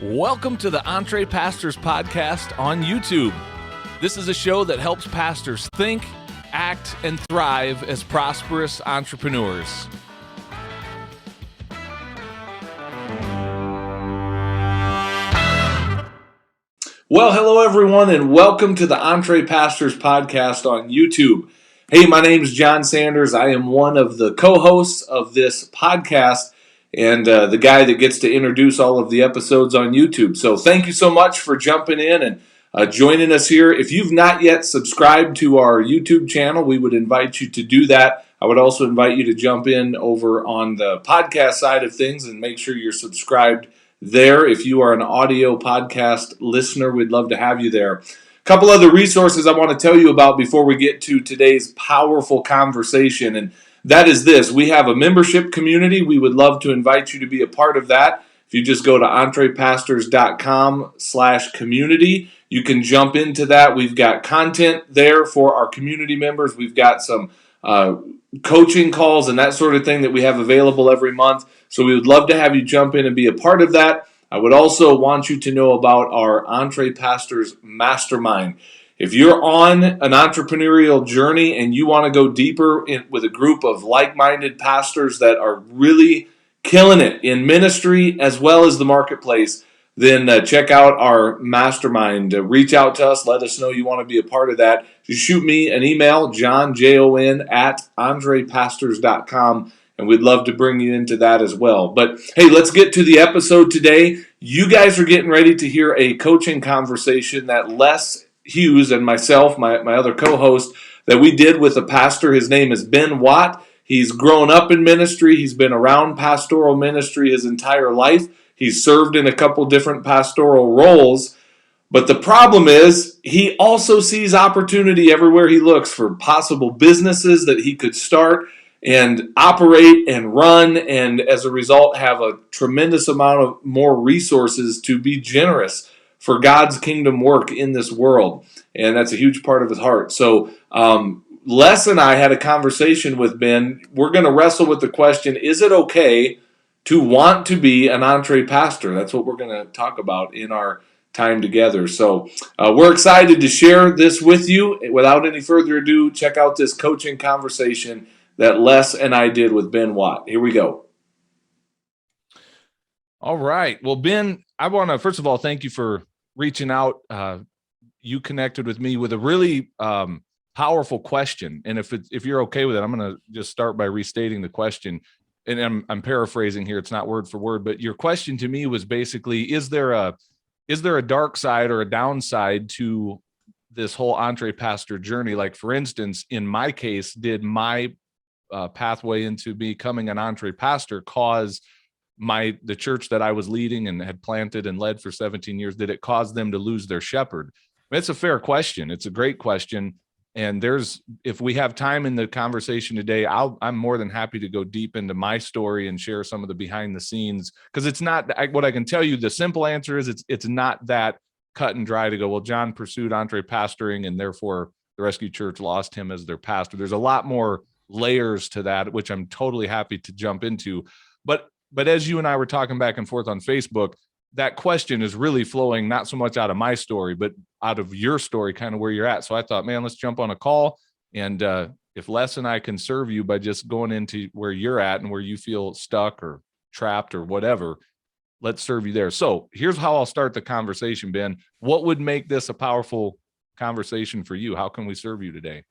Welcome to the EntrePastors podcast on YouTube. This is a show that helps pastors think, act, and thrive as prosperous entrepreneurs. Well, hello everyone, and welcome to the EntrePastors podcast on YouTube. Hey, my name is John Sanders. I am one of the co-hosts of this podcast and the guy that gets to introduce all of the episodes on YouTube. So thank you so much for jumping in and joining us here. If you've not yet subscribed to our YouTube channel, we would invite you to do that. I would also invite you to jump in over on the podcast side of things and make sure you're subscribed there. If you are an audio podcast listener, we'd love to have you there. A couple other resources I want to tell you about before we get to today's powerful conversation, and that is this. We have a membership community. We would love to invite you to be a part of that. If you just go to entrepastors.com/community, you can jump into that. We've got content there for our community members. We've got some coaching calls and that sort of thing that we have available every month. So we would love to have you jump in and be a part of that. I would also want you to know about our EntrePastors Mastermind. If you're on an entrepreneurial journey and you want to go deeper with a group of like-minded pastors that are really killing it in ministry as well as the marketplace, then check out our mastermind. Reach out to us. Let us know you want to be a part of that. Just shoot me an email, Jon, at entrepastors.com, and we'd love to bring you into that as well. But hey, let's get to the episode today. You guys are getting ready to hear a coaching conversation that Les Hughes and myself, my other co-host, that we did with a pastor. His name is Ben Watt. He's grown up in ministry. He's been around pastoral ministry his entire life. He's served in a couple different pastoral roles. But the problem is he also sees opportunity everywhere he looks for possible businesses that he could start and operate and run, and as a result have a tremendous amount of more resources to be generous for God's kingdom work in this world. And that's a huge part of his heart. So Les and I had a conversation with Ben. We're going to wrestle with the question, is it okay to want to be an EntrePastor? That's what we're going to talk about in our time together. So we're excited to share this with you. Without any further ado, check out this coaching conversation that Les and I did with Ben Watt. Here we go. All right. Well, Ben, I want to, first of all, thank you for reaching out. You connected with me with a really powerful question. And if you're okay with it, I'm going to just start by restating the question. And I'm paraphrasing here. It's not word for word, but your question to me was basically, is there a dark side or a downside to this whole EntrePastor journey? Like, for instance, in my case, did my pathway into becoming an EntrePastor cause the church that I was leading and had planted and led for 17 years, did it cause them to lose their shepherd? It's a fair question. It's a great question. And if we have time in the conversation today, I'm more than happy to go deep into my story and share some of the behind the scenes, because it's not what I can tell you. The simple answer is it's not that cut and dry to go, well, John pursued EntrePastoring and therefore the Rescue Church lost him as their pastor. There's a lot more layers to that, which I'm totally happy to jump into. But as you and I were talking back and forth on Facebook, that question is really flowing not so much out of my story, but out of your story, kind of where you're at. So I thought, man, let's jump on a call. And if Les and I can serve you by just going into where you're at and where you feel stuck or trapped or whatever, let's serve you there. So here's how I'll start the conversation, Ben. What would make this a powerful conversation for you? How can we serve you today?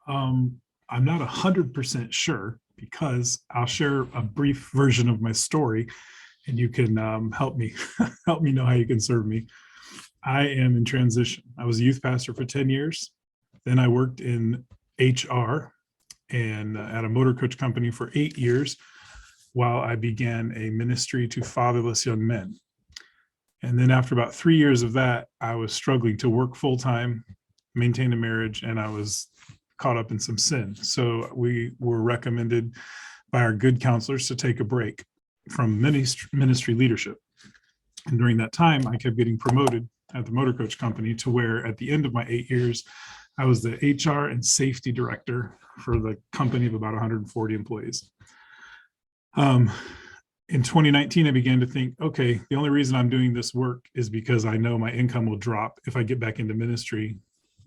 I'm not 100% sure, because I'll share a brief version of my story and you can help me know how you can serve me. I am in transition. I was a youth pastor for 10 years. Then I worked in HR and at a motor coach company for 8 years while I began a ministry to fatherless young men. And then after about 3 years of that, I was struggling to work full-time, maintain a marriage, and I was caught up in some sin. So we were recommended by our good counselors to take a break from ministry leadership. And during that time, I kept getting promoted at the motor coach company to where at the end of my 8 years, I was the HR and safety director for the company of about 140 employees. in 2019, I began to think, okay, the only reason I'm doing this work is because I know my income will drop if I get back into ministry.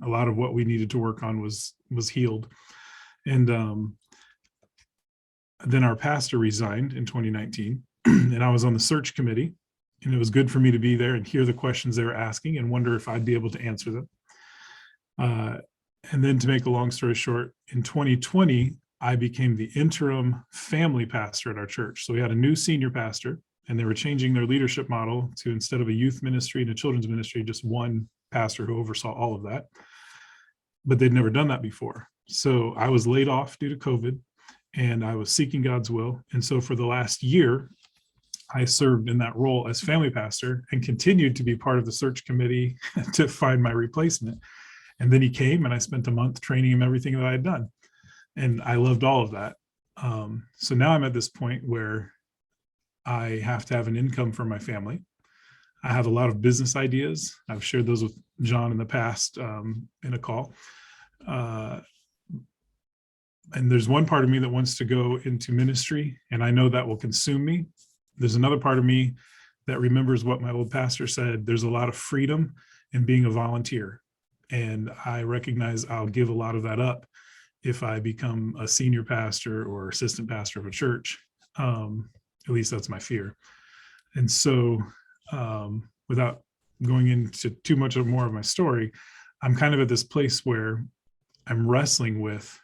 A lot of what we needed to work on was healed. And then our pastor resigned in 2019, and I was on the search committee, and it was good for me to be there and hear the questions they were asking and wonder if I'd be able to answer them. And then, to make a long story short, in 2020, I became the interim family pastor at our church. So we had a new senior pastor, and they were changing their leadership model to, instead of a youth ministry and a children's ministry, just one pastor who oversaw all of that. But they'd never done that before. So I was laid off due to COVID, and I was seeking God's will. And so for the last year, I served in that role as family pastor and continued to be part of the search committee to find my replacement. And then he came, and I spent a month training him everything that I had done. And I loved all of that. So now I'm at this point where I have to have an income for my family. I have a lot of business ideas. I've shared those with Jon in the past in a call. And there's one part of me that wants to go into ministry, and I know that will consume me. There's another part of me that remembers what my old pastor said. There's a lot of freedom in being a volunteer. And I recognize I'll give a lot of that up if I become a senior pastor or assistant pastor of a church. At least that's my fear. And so without going into too much more of my story, I'm kind of at this place where I'm wrestling with,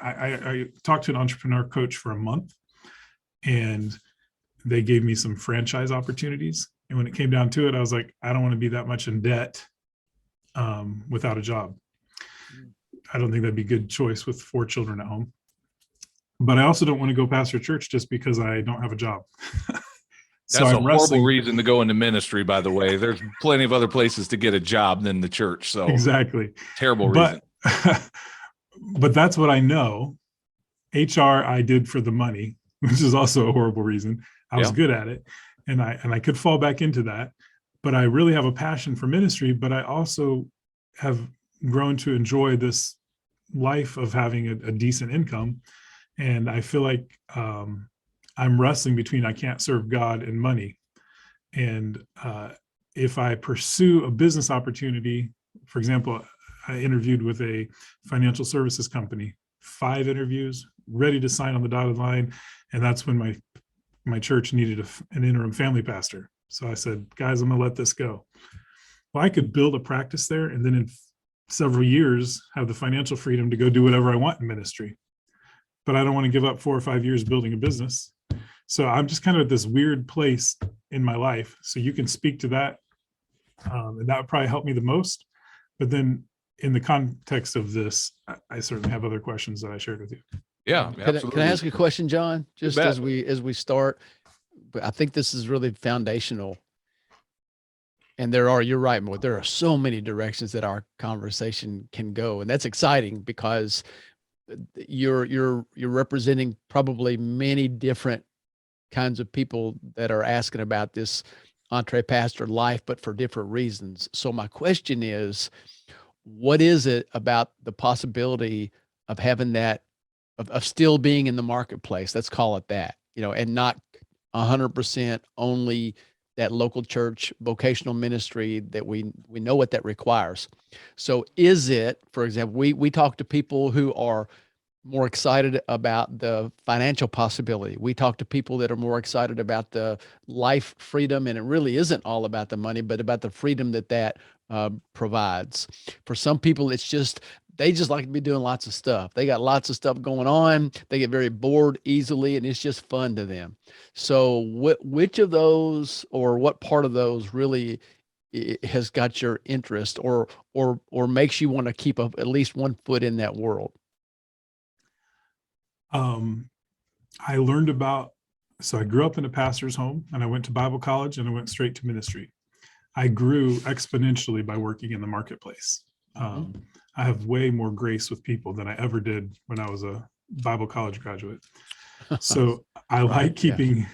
I talked to an entrepreneur coach for a month, and they gave me some franchise opportunities. And when it came down to it, I was like, I don't want to be that much in debt without a job. I don't think that'd be a good choice with 4 children at home. But I also don't want to go pastor a church just because I don't have a job. So that's a horrible reason to go into ministry, by the way. There's plenty of other places to get a job than the church. So exactly. Terrible reason. But that's what I know. HR I did for the money, which is also a horrible reason. I was good at it, and I could fall back into that. But I really have a passion for ministry, but I also have grown to enjoy this life of having a decent income. And I feel like I'm wrestling between I can't serve God and money. And if I pursue a business opportunity, for example, I interviewed with a financial services company, 5 interviews, ready to sign on the dotted line. And that's when my church needed an interim family pastor. So I said, guys, I'm gonna let this go. Well, I could build a practice there, and then in several years have the financial freedom to go do whatever I want in ministry. But I don't want to give up 4 or 5 years building a business. So I'm just kind of at this weird place in my life. So you can speak to that. And that would probably help me the most. But then in the context of this, I certainly have other questions that I shared with you. Yeah, absolutely. Can I ask a question, Jon? Just as we start, but I think this is really foundational. And you're right, Mo, there are so many directions that our conversation can go. And that's exciting because you're representing probably many different kinds of people that are asking about this EntrePastor life, but for different reasons. So my question is, what is it about the possibility of having that, of still being in the marketplace, let's call it that, and not 100% only that local church vocational ministry that we know what that requires. So is it, for example, we talk to people who are more excited about the financial possibility. We talk to people that are more excited about the life freedom, and it really isn't all about the money, but about the freedom that provides. For some people, they just like to be doing lots of stuff. They got lots of stuff going on. They get very bored easily, and it's just fun to them. So which of those, or what part of those really has got your interest, or makes you want to keep at least one foot in that world? I learned so I grew up in a pastor's home, and I went to Bible college, and I went straight to ministry. I grew exponentially by working in the marketplace. I have way more grace with people than I ever did when I was a Bible college graduate. So I like keeping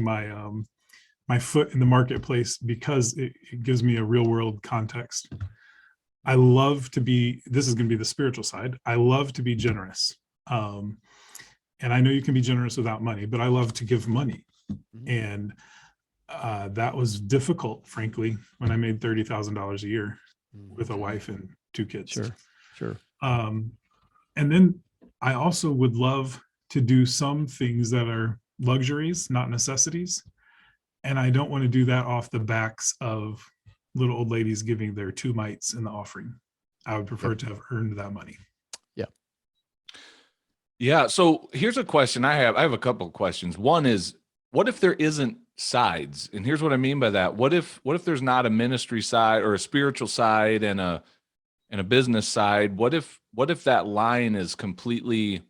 my foot in the marketplace because it gives me a real world context. I love to be, this is going to be the spiritual side. I love to be generous. And I know you can be generous without money, but I love to give money. Mhm. And that was difficult, frankly, when I made $30,000 a year with a wife and 2 kids. Sure. And then I also would love to do some things that are luxuries, not necessities. And I don't want to do that off the backs of little old ladies giving their 2 mites in the offering. I would prefer to have earned that money. Yeah. So here's a question I have. I have a couple of questions. One is, what if there isn't sides? And here's what I mean by that. What if there's not a ministry side or a spiritual side and a business side? What if that line is completely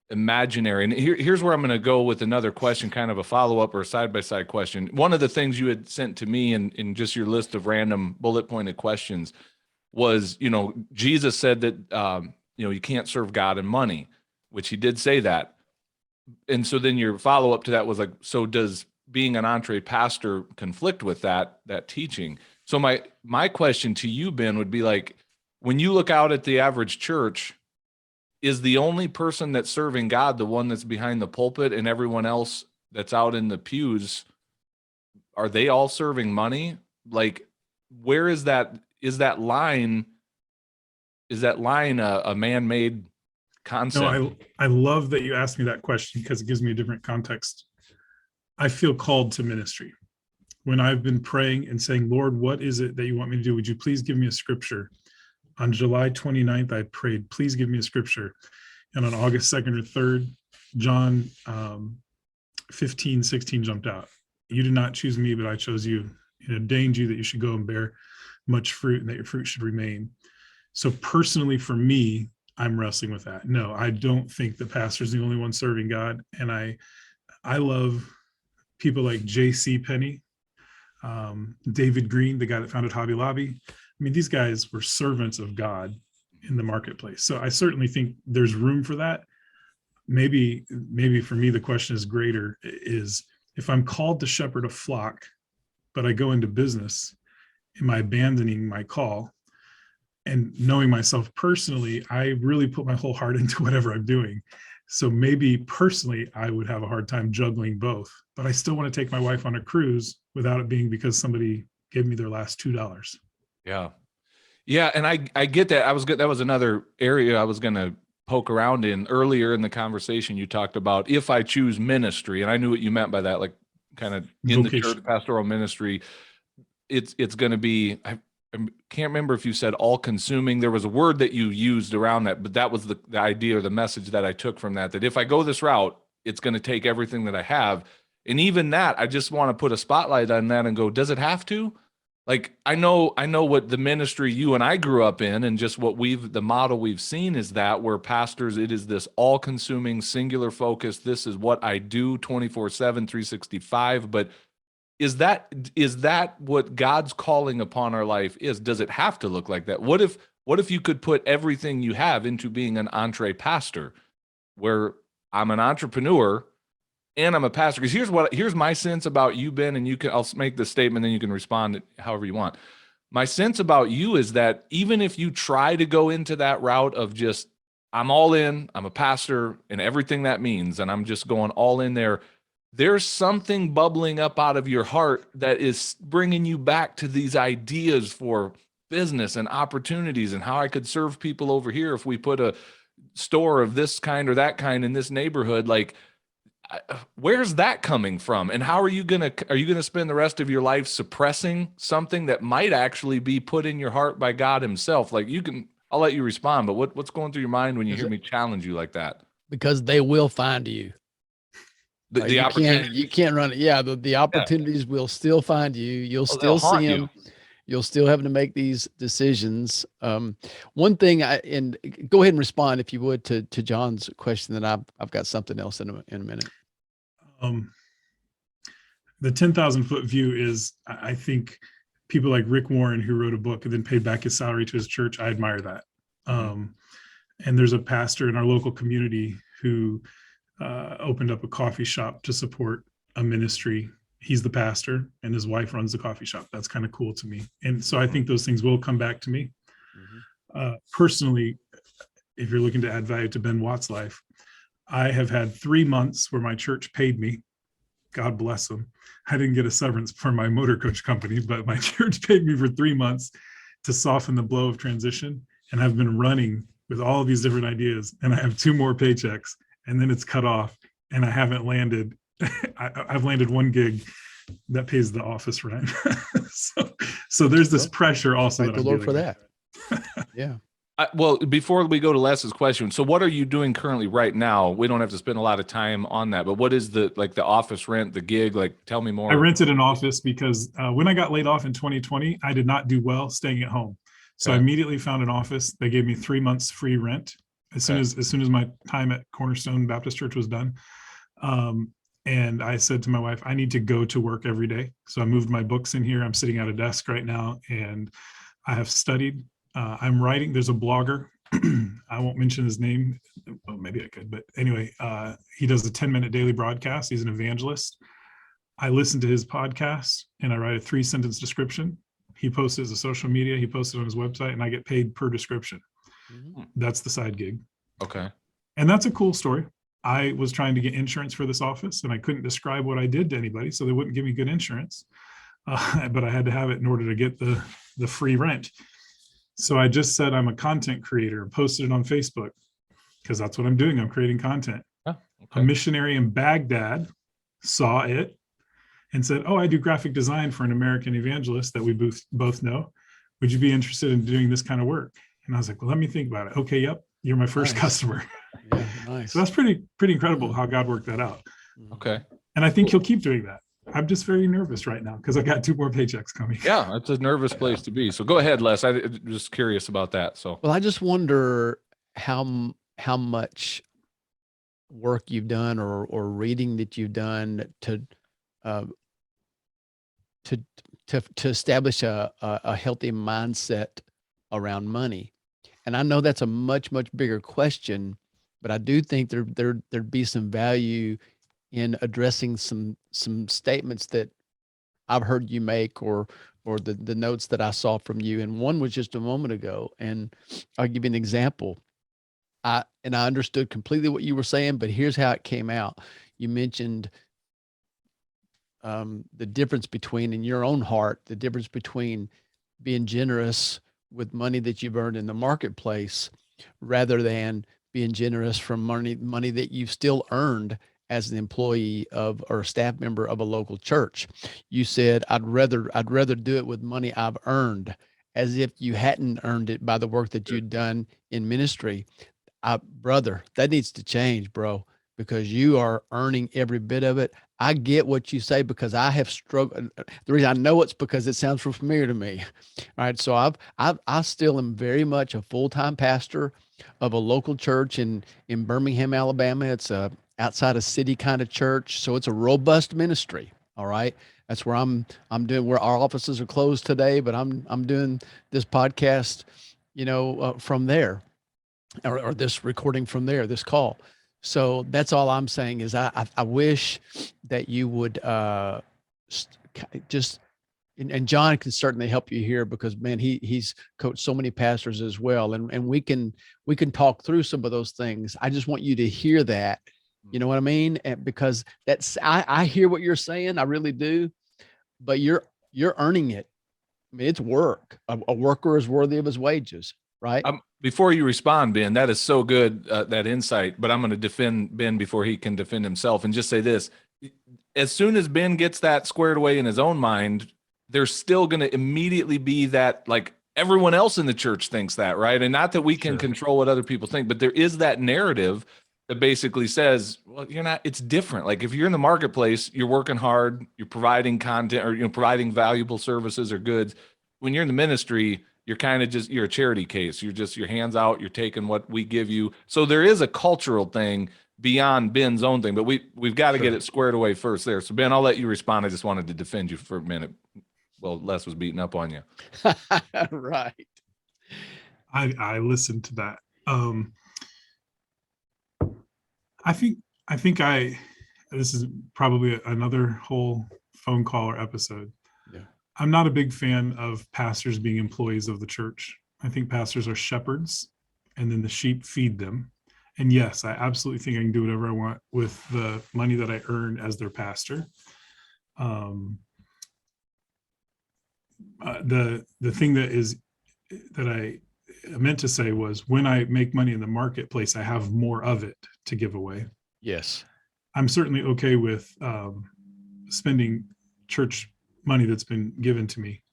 imaginary? And here's where I'm going to go with another question, kind of a follow-up or a side-by-side question. One of the things you had sent to me in just your list of random bullet pointed questions was, Jesus said that, you can't serve God and money, which he did say that. And so then your follow-up to that was like, so does being an EntrePastor conflict with that teaching? So my question to you, Ben, would be like, when you look out at the average church, is the only person that's serving God the one that's behind the pulpit, and everyone else that's out in the pews, are they all serving money? Like, where is that line a man-made concept? No, I love that you asked me that question because it gives me a different context. I feel called to ministry. When I've been praying and saying, Lord, what is it that you want me to do? Would you please give me a scripture? On July 29th, I prayed, please give me a scripture. And on August 2nd or 3rd, John 15:16 jumped out. You did not choose me, but I chose you, and ordained you that you should go and bear much fruit and that your fruit should remain. So personally, for me, I'm wrestling with that. No, I don't think the pastor's the only one serving God. And I love people like J.C. Penney, David Green, the guy that founded Hobby Lobby. I mean, these guys were servants of God in the marketplace. So I certainly think there's room for that. Maybe for me, the question is greater, is if I'm called to shepherd a flock, but I go into business, am I abandoning my call? And knowing myself personally, I really put my whole heart into whatever I'm doing. So maybe personally, I would have a hard time juggling both, but I still want to take my wife on a cruise without it being because somebody gave me their last $2. Yeah. Yeah. And I get that. That was another area I was going to poke around in. Earlier in the conversation, you talked about if I choose ministry, and I knew what you meant by that, like kind of in the church pastoral ministry, it's going to be, I can't remember if you said all consuming. There was a word that you used around that, but that was the idea or the message that I took from that if I go this route, it's going to take everything that I have. And even that, I just want to put a spotlight on that and go, does it have to? Like, I know what the ministry you and I grew up in, and just what the model we've seen is that where pastors, it is this all consuming singular focus. This is what I do 24/7, 365. But is that what God's calling upon our life is? Does it have to look like that? What if you could put everything you have into being an EntrePastor, where I'm an entrepreneur and I'm a pastor? Because here's my sense about you, Ben, and I'll make the statement, then you can respond however you want. My sense about you is that even if you try to go into that route of just, I'm all in, I'm a pastor and everything that means, and I'm just going all in there, there's something bubbling up out of your heart that is bringing you back to these ideas for business and opportunities and how I could serve people over here if we put a store of this kind or that kind in this neighborhood. Like, where's that coming from? And how are you going to spend the rest of your life suppressing something that might actually be put in your heart by God himself? Like, I'll let you respond, but what's going through your mind when you hear me challenge you like that? Because they will find you. The opportunity. You can't run it. Yeah. The opportunities will still find you. You'll still see them. You'll still have to make these decisions. One thing, and go ahead and respond if you would to John's question. Then I've got something else in a minute. The 10,000-foot view is, I think, people like Rick Warren, who wrote a book and then paid back his salary to his church. I admire that. And there's a pastor in our local community who opened up a coffee shop to support a ministry. He's the pastor and his wife runs the coffee shop. That's kind of cool to me. And so I think those things will come back to me. Personally, if you're looking to add value to Ben Watt's life, I have had 3 months where my church paid me. God bless them. I didn't get a severance for my motor coach company, but my church paid me for 3 months to soften the blow of transition. And I've been running with all of these different ideas, and I have 2 more paychecks, and then it's cut off, and I haven't landed. I've landed 1 gig that pays the office rent. so there's this pressure also. Thank the Lord for that. Yeah. Well, before we go to Les's question, so what are you doing currently right now? We don't have to spend a lot of time on that, but what is the office rent, the gig? Like, tell me more. I rented an office because when I got laid off in 2020, I did not do well staying at home. So I immediately found an office. They gave me 3 months free rent as soon as my time at Cornerstone Baptist Church was done. And I said to my wife, I need to go to work every day. So I moved my books in here. I'm sitting at a desk right now, and I have studied. I'm writing. There's a blogger. I won't mention his name. Well, maybe I could, but anyway, he does a 10-minute daily broadcast. He's an evangelist. I listen to his podcast and I write a 3-sentence description. He posts it as a social media. He posts it on his website, and I get paid per description. Mm-hmm. That's the side gig. Okay. And that's a cool story. I was trying to get insurance for this office, and I couldn't describe what I did to anybody, so they wouldn't give me good insurance. But I had to have it in order to get the free rent. So I just said I'm a content creator and posted it on Facebook because that's what I'm doing. I'm creating content. Oh, A missionary in Baghdad saw it and said, oh, I do graphic design for an American evangelist that we both know. Would you be interested in doing this kind of work? And I was like, well, let me think about it. Okay, yep, you're my first customer. Yeah, nice. So that's pretty incredible how God worked that out. Okay. And I think he'll keep doing that. I'm just very nervous right now because I got 2 more paychecks coming. Yeah, it's a nervous place to be. So go ahead, Les. I'm just curious about that. So, well, I just wonder how much work you've done or reading that you've done to establish a healthy mindset around money. And I know that's a much bigger question, but I do think there'd be some value in addressing some statements that I've heard you make or the notes that I saw from you. And one was just a moment ago. And I'll give you an example. I understood completely what you were saying, but here's how it came out. You mentioned the difference between, in your own heart, the difference between being generous with money that you've earned in the marketplace rather than being generous from money that you've still earned as an employee of or a staff member of a local church. You said, I'd rather do it with money I've earned, as if you hadn't earned it by the work that you'd done in ministry. Brother, that needs to change, bro, because you are earning every bit of it. I get what you say because I have struggled. The reason I know it's because it sounds familiar to me. All right. So I still am very much a full-time pastor of a local church in Birmingham, Alabama. It's a outside a city kind of church. So it's a robust ministry. All right. That's where I'm doing, where our offices are closed today, but I'm doing this podcast, from there or this recording from there, this call. So that's all I'm saying is I wish that you would just, and Jon can certainly help you here because, man, he's coached so many pastors as well. And we can talk through some of those things. I just want you to hear that, you know what I mean? And because I hear what you're saying. I really do, but you're earning it. I mean, it's work. A worker is worthy of his wages, right? Before you respond, Ben, that is so good, that insight, but I'm going to defend Ben before he can defend himself and just say this. As soon as Ben gets that squared away in his own mind, there's still going to immediately be that, like, everyone else in the church thinks that, right? And not that we can control what other people think, but there is that narrative that basically says, well, you're not, it's different. Like if you're in the marketplace, you're working hard, you're providing content or, providing valuable services or goods. When you're in the ministry, you're kind of just, you're a charity case. You're just, your hands out, you're taking what we give you. So there is a cultural thing beyond Ben's own thing, but we've got to get it squared away first there. So Ben, I'll let you respond. I just wanted to defend you for a minute. Well, Les was beating up on you. Right. I listened to that. I think this is probably another whole phone call or episode. Yeah. I'm not a big fan of pastors being employees of the church. I think pastors are shepherds, and then the sheep feed them. And yes, I absolutely think I can do whatever I want with the money that I earn as their pastor. The thing that I meant to say was, when I make money in the marketplace, I have more of it to give away. Yes. I'm certainly okay with spending church money that's been given to me.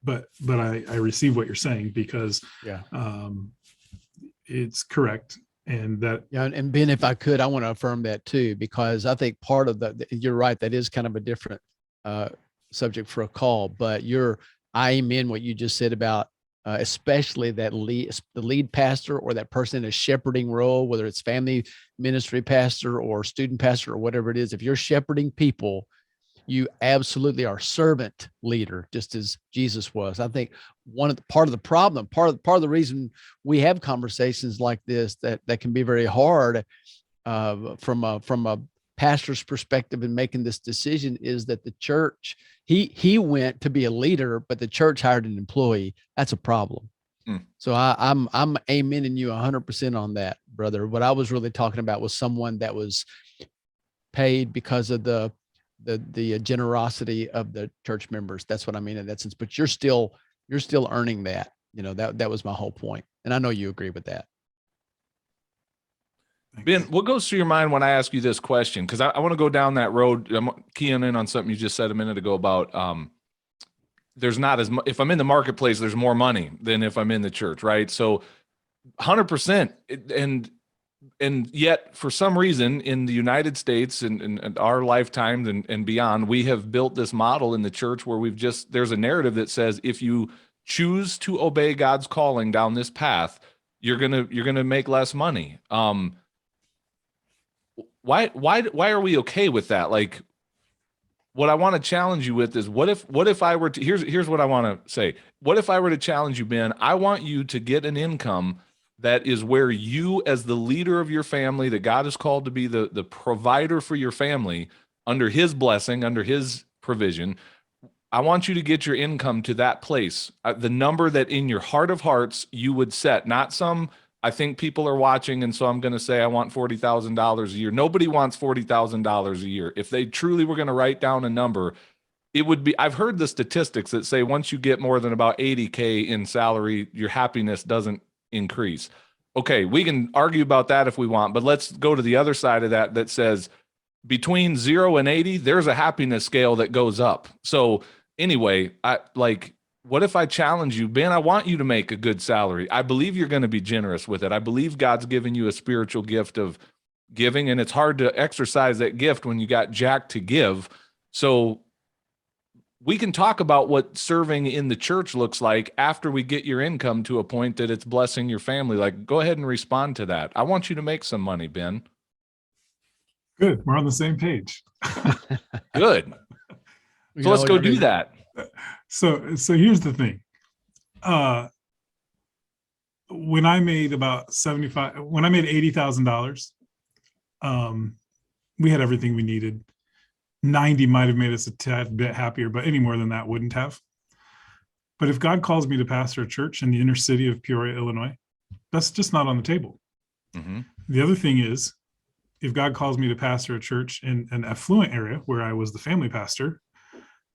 But I receive what you're saying, because it's correct. And that, Yeah. And Ben, if I could, I want to affirm that too, because I think part of you're right, that is kind of a different subject for a call, but I amen what you just said about especially the lead pastor, or that person in a shepherding role, whether it's family ministry pastor or student pastor or whatever it is. If you're shepherding people, you absolutely are servant leader, just as Jesus was. I think part of the problem, part of the reason we have conversations like this that can be very hard from a pastor's perspective in making this decision, is that the church, he went to be a leader, but the church hired an employee. That's a problem. So I'm amening you 100% on that, brother. What I was really talking about was someone that was paid because of the generosity of the church members. That's what I mean in that sense. But you're still earning that. That was my whole point, and I know you agree with that. thanks. Ben, what goes through your mind when I ask you this question? Because I want to go down that road. I'm keying in on something you just said a minute ago about there's not as much. If I'm in the marketplace, there's more money than if I'm in the church, right? So 100%. And yet, for some reason, in the United States and our lifetimes and beyond, we have built this model in the church where there's a narrative that says, if you choose to obey God's calling down this path, you're gonna make less money. Why are we okay with that? Like, what I want to challenge you with is, what if I were to, here's what I want to say. What if I were to challenge you, Ben? I want you to get an income that is where you, as the leader of your family, that God has called to be the provider for your family, under his blessing, under his provision, I want you to get your income to that place, the number that in your heart of hearts you would set, not I think people are watching, and so I'm going to say I want $40,000 a year. Nobody wants $40,000 a year. If they truly were going to write down a number, it would be, I've heard the statistics that say once you get more than about 80K in salary, your happiness doesn't increase. Okay, we can argue about that if we want, but let's go to the other side of that says between 0 and 80, there's a happiness scale that goes up. So anyway, what if I challenge you, Ben? I want you to make a good salary. I believe you're going to be generous with it. I believe God's given you a spiritual gift of giving, and it's hard to exercise that gift when you got jack to give. So we can talk about what serving in the church looks like after we get your income to a point that it's blessing your family. Like, go ahead and respond to that. I want you to make some money, Ben. Good. We're on the same page. Good. So let's go do that. So here's the thing. When I made about $80,000, we had everything we needed. 90 might have made us a tad bit happier, but any more than that wouldn't have. But if God calls me to pastor a church in the inner city of Peoria, Illinois, that's just not on the table. Mm-hmm. The other thing is, if God calls me to pastor a church in an affluent area where I was the family pastor,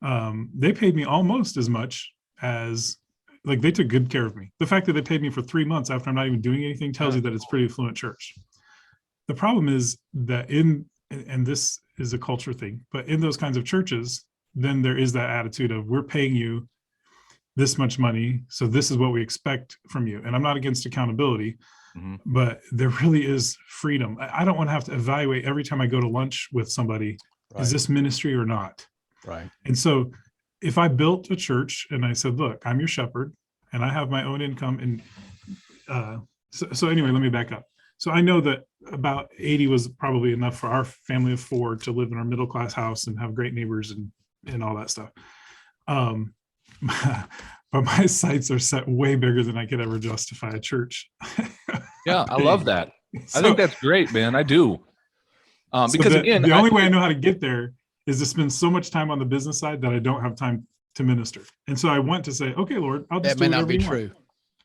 they paid me almost as much as, like, they took good care of me. The fact that they paid me for 3 months after I'm not even doing anything tells you that it's a pretty affluent church. The problem is that and this is a culture thing, but in those kinds of churches, then there is that attitude of, we're paying you this much money, so this is what we expect from you. And I'm not against accountability, mm-hmm. but there really is freedom. I don't want to have to evaluate every time I go to lunch with somebody, right, is this ministry or not? Right. And so if I built a church and I said, look, I'm your shepherd and I have my own income. And so anyway, let me back up. So I know that about 80 was probably enough for our family of 4 to live in our middle-class house and have great neighbors and all that stuff. But my sights are set way bigger than I could ever justify a church. Yeah, I love that. I think that's great, man. I do. Because again, the only way I know how to get there is to spend so much time on the business side that I don't have time to minister. And so I want to say, okay, Lord, I'll just do whatever you want. That may not be true.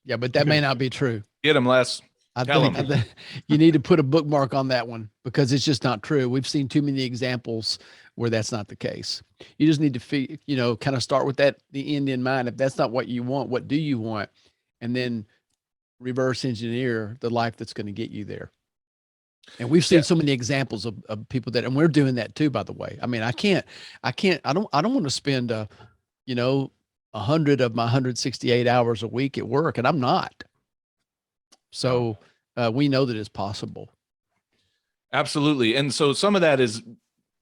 Yeah, but that may not be true. Get him, Les. Tell think 'em. that you need to put a bookmark on that one because it's just not true. We've seen too many examples where that's not the case. You just need to kind of start with the end in mind. If that's not what you want, what do you want? And then reverse engineer the life that's going to get you there. And we've seen Yeah. so many examples of people and we're doing that too, by the way. I mean, I don't want to spend 100 of my 168 hours a week at work, and I'm not. So we know that it's possible. Absolutely. And so some of that is,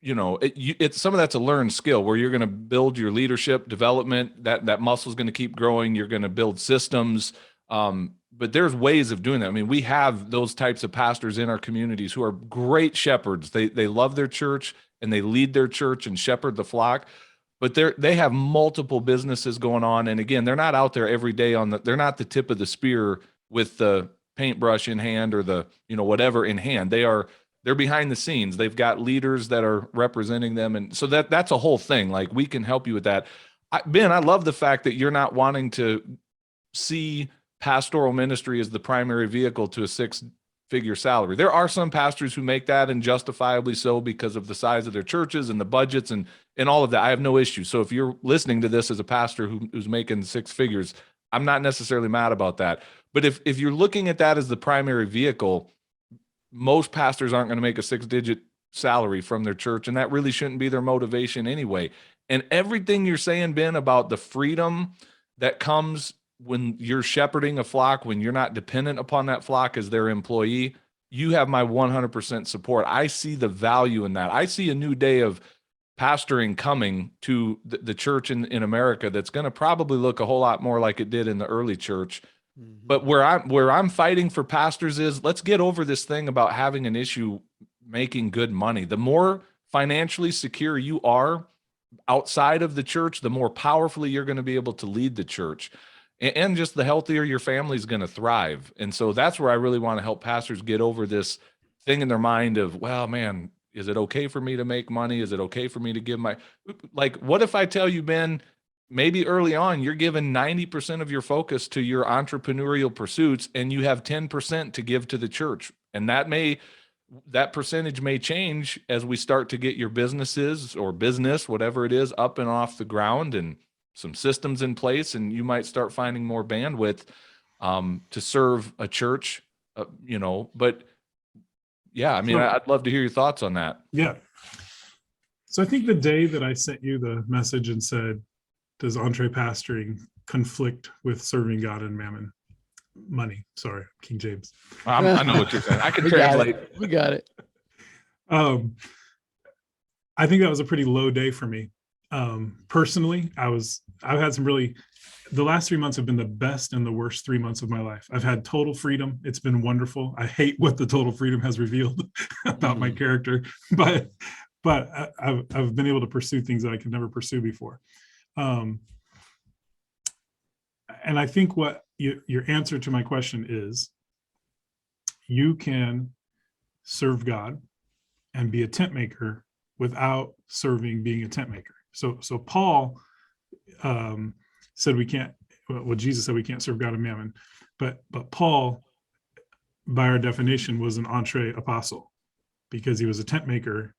it's some of that's a learned skill where you're going to build your leadership development, that muscle is going to keep growing. You're going to build systems. But there's ways of doing that. I mean, we have those types of pastors in our communities who are great shepherds. They love their church and they lead their church and shepherd the flock, but they have multiple businesses going on. And again, they're not out there every day they're not the tip of the spear with the paintbrush in hand or the, whatever in hand. They're behind the scenes. They've got leaders that are representing them. And so that's a whole thing. Like, we can help you with that. Ben, I love the fact that you're not wanting to see pastoral ministry as the primary vehicle to a six-figure salary. There are some pastors who make that, and justifiably so, because of the size of their churches and the budgets and all of that. I have no issue. So if you're listening to this as a pastor who's making six figures, I'm not necessarily mad about that. But if you're looking at that as the primary vehicle, most pastors aren't going to make a six-digit salary from their church, and that really shouldn't be their motivation anyway. And everything you're saying, Ben, about the freedom that comes when you're shepherding a flock, when you're not dependent upon that flock as their employee, you have my 100% support. I see the value in that. I see a new day of pastoring coming to the church in America that's going to probably look a whole lot more like it did in the early church. Mm-hmm. But where I'm fighting for pastors is, let's get over this thing about having an issue making good money. The more financially secure you are outside of the church, the more powerfully you're going to be able to lead the church. And just the healthier your family is going to thrive. And so that's where I really want to help pastors get over this thing in their mind of, well, man, is it okay for me to make money? Is it okay for me to give what if I tell you, Ben, maybe early on, you're giving 90% of your focus to your entrepreneurial pursuits and you have 10% to give to the church. And that percentage may change as we start to get your businesses or business, whatever it is, up and off the ground and some systems in place, and you might start finding more bandwidth to serve a church, but yeah, I mean, I'd love to hear your thoughts on that. Yeah. So I think the day that I sent you the message and said, does EntrePastoring conflict with serving God and mammon? Money. Sorry, King James. I know what you're saying. I can translate. We got it. I think that was a pretty low day for me. Personally, I've had the last 3 months have been the best and the worst 3 months of my life. I've had total freedom. It's been wonderful. I hate what the total freedom has revealed about my character, but I've been able to pursue things that I could never pursue before. And I think what your answer to my question is, you can serve God and be a tent maker without being a tent maker. So Paul said we can't. Well, Jesus said we can't serve God and mammon, but Paul, by our definition, was an entre apostle because he was a tent maker,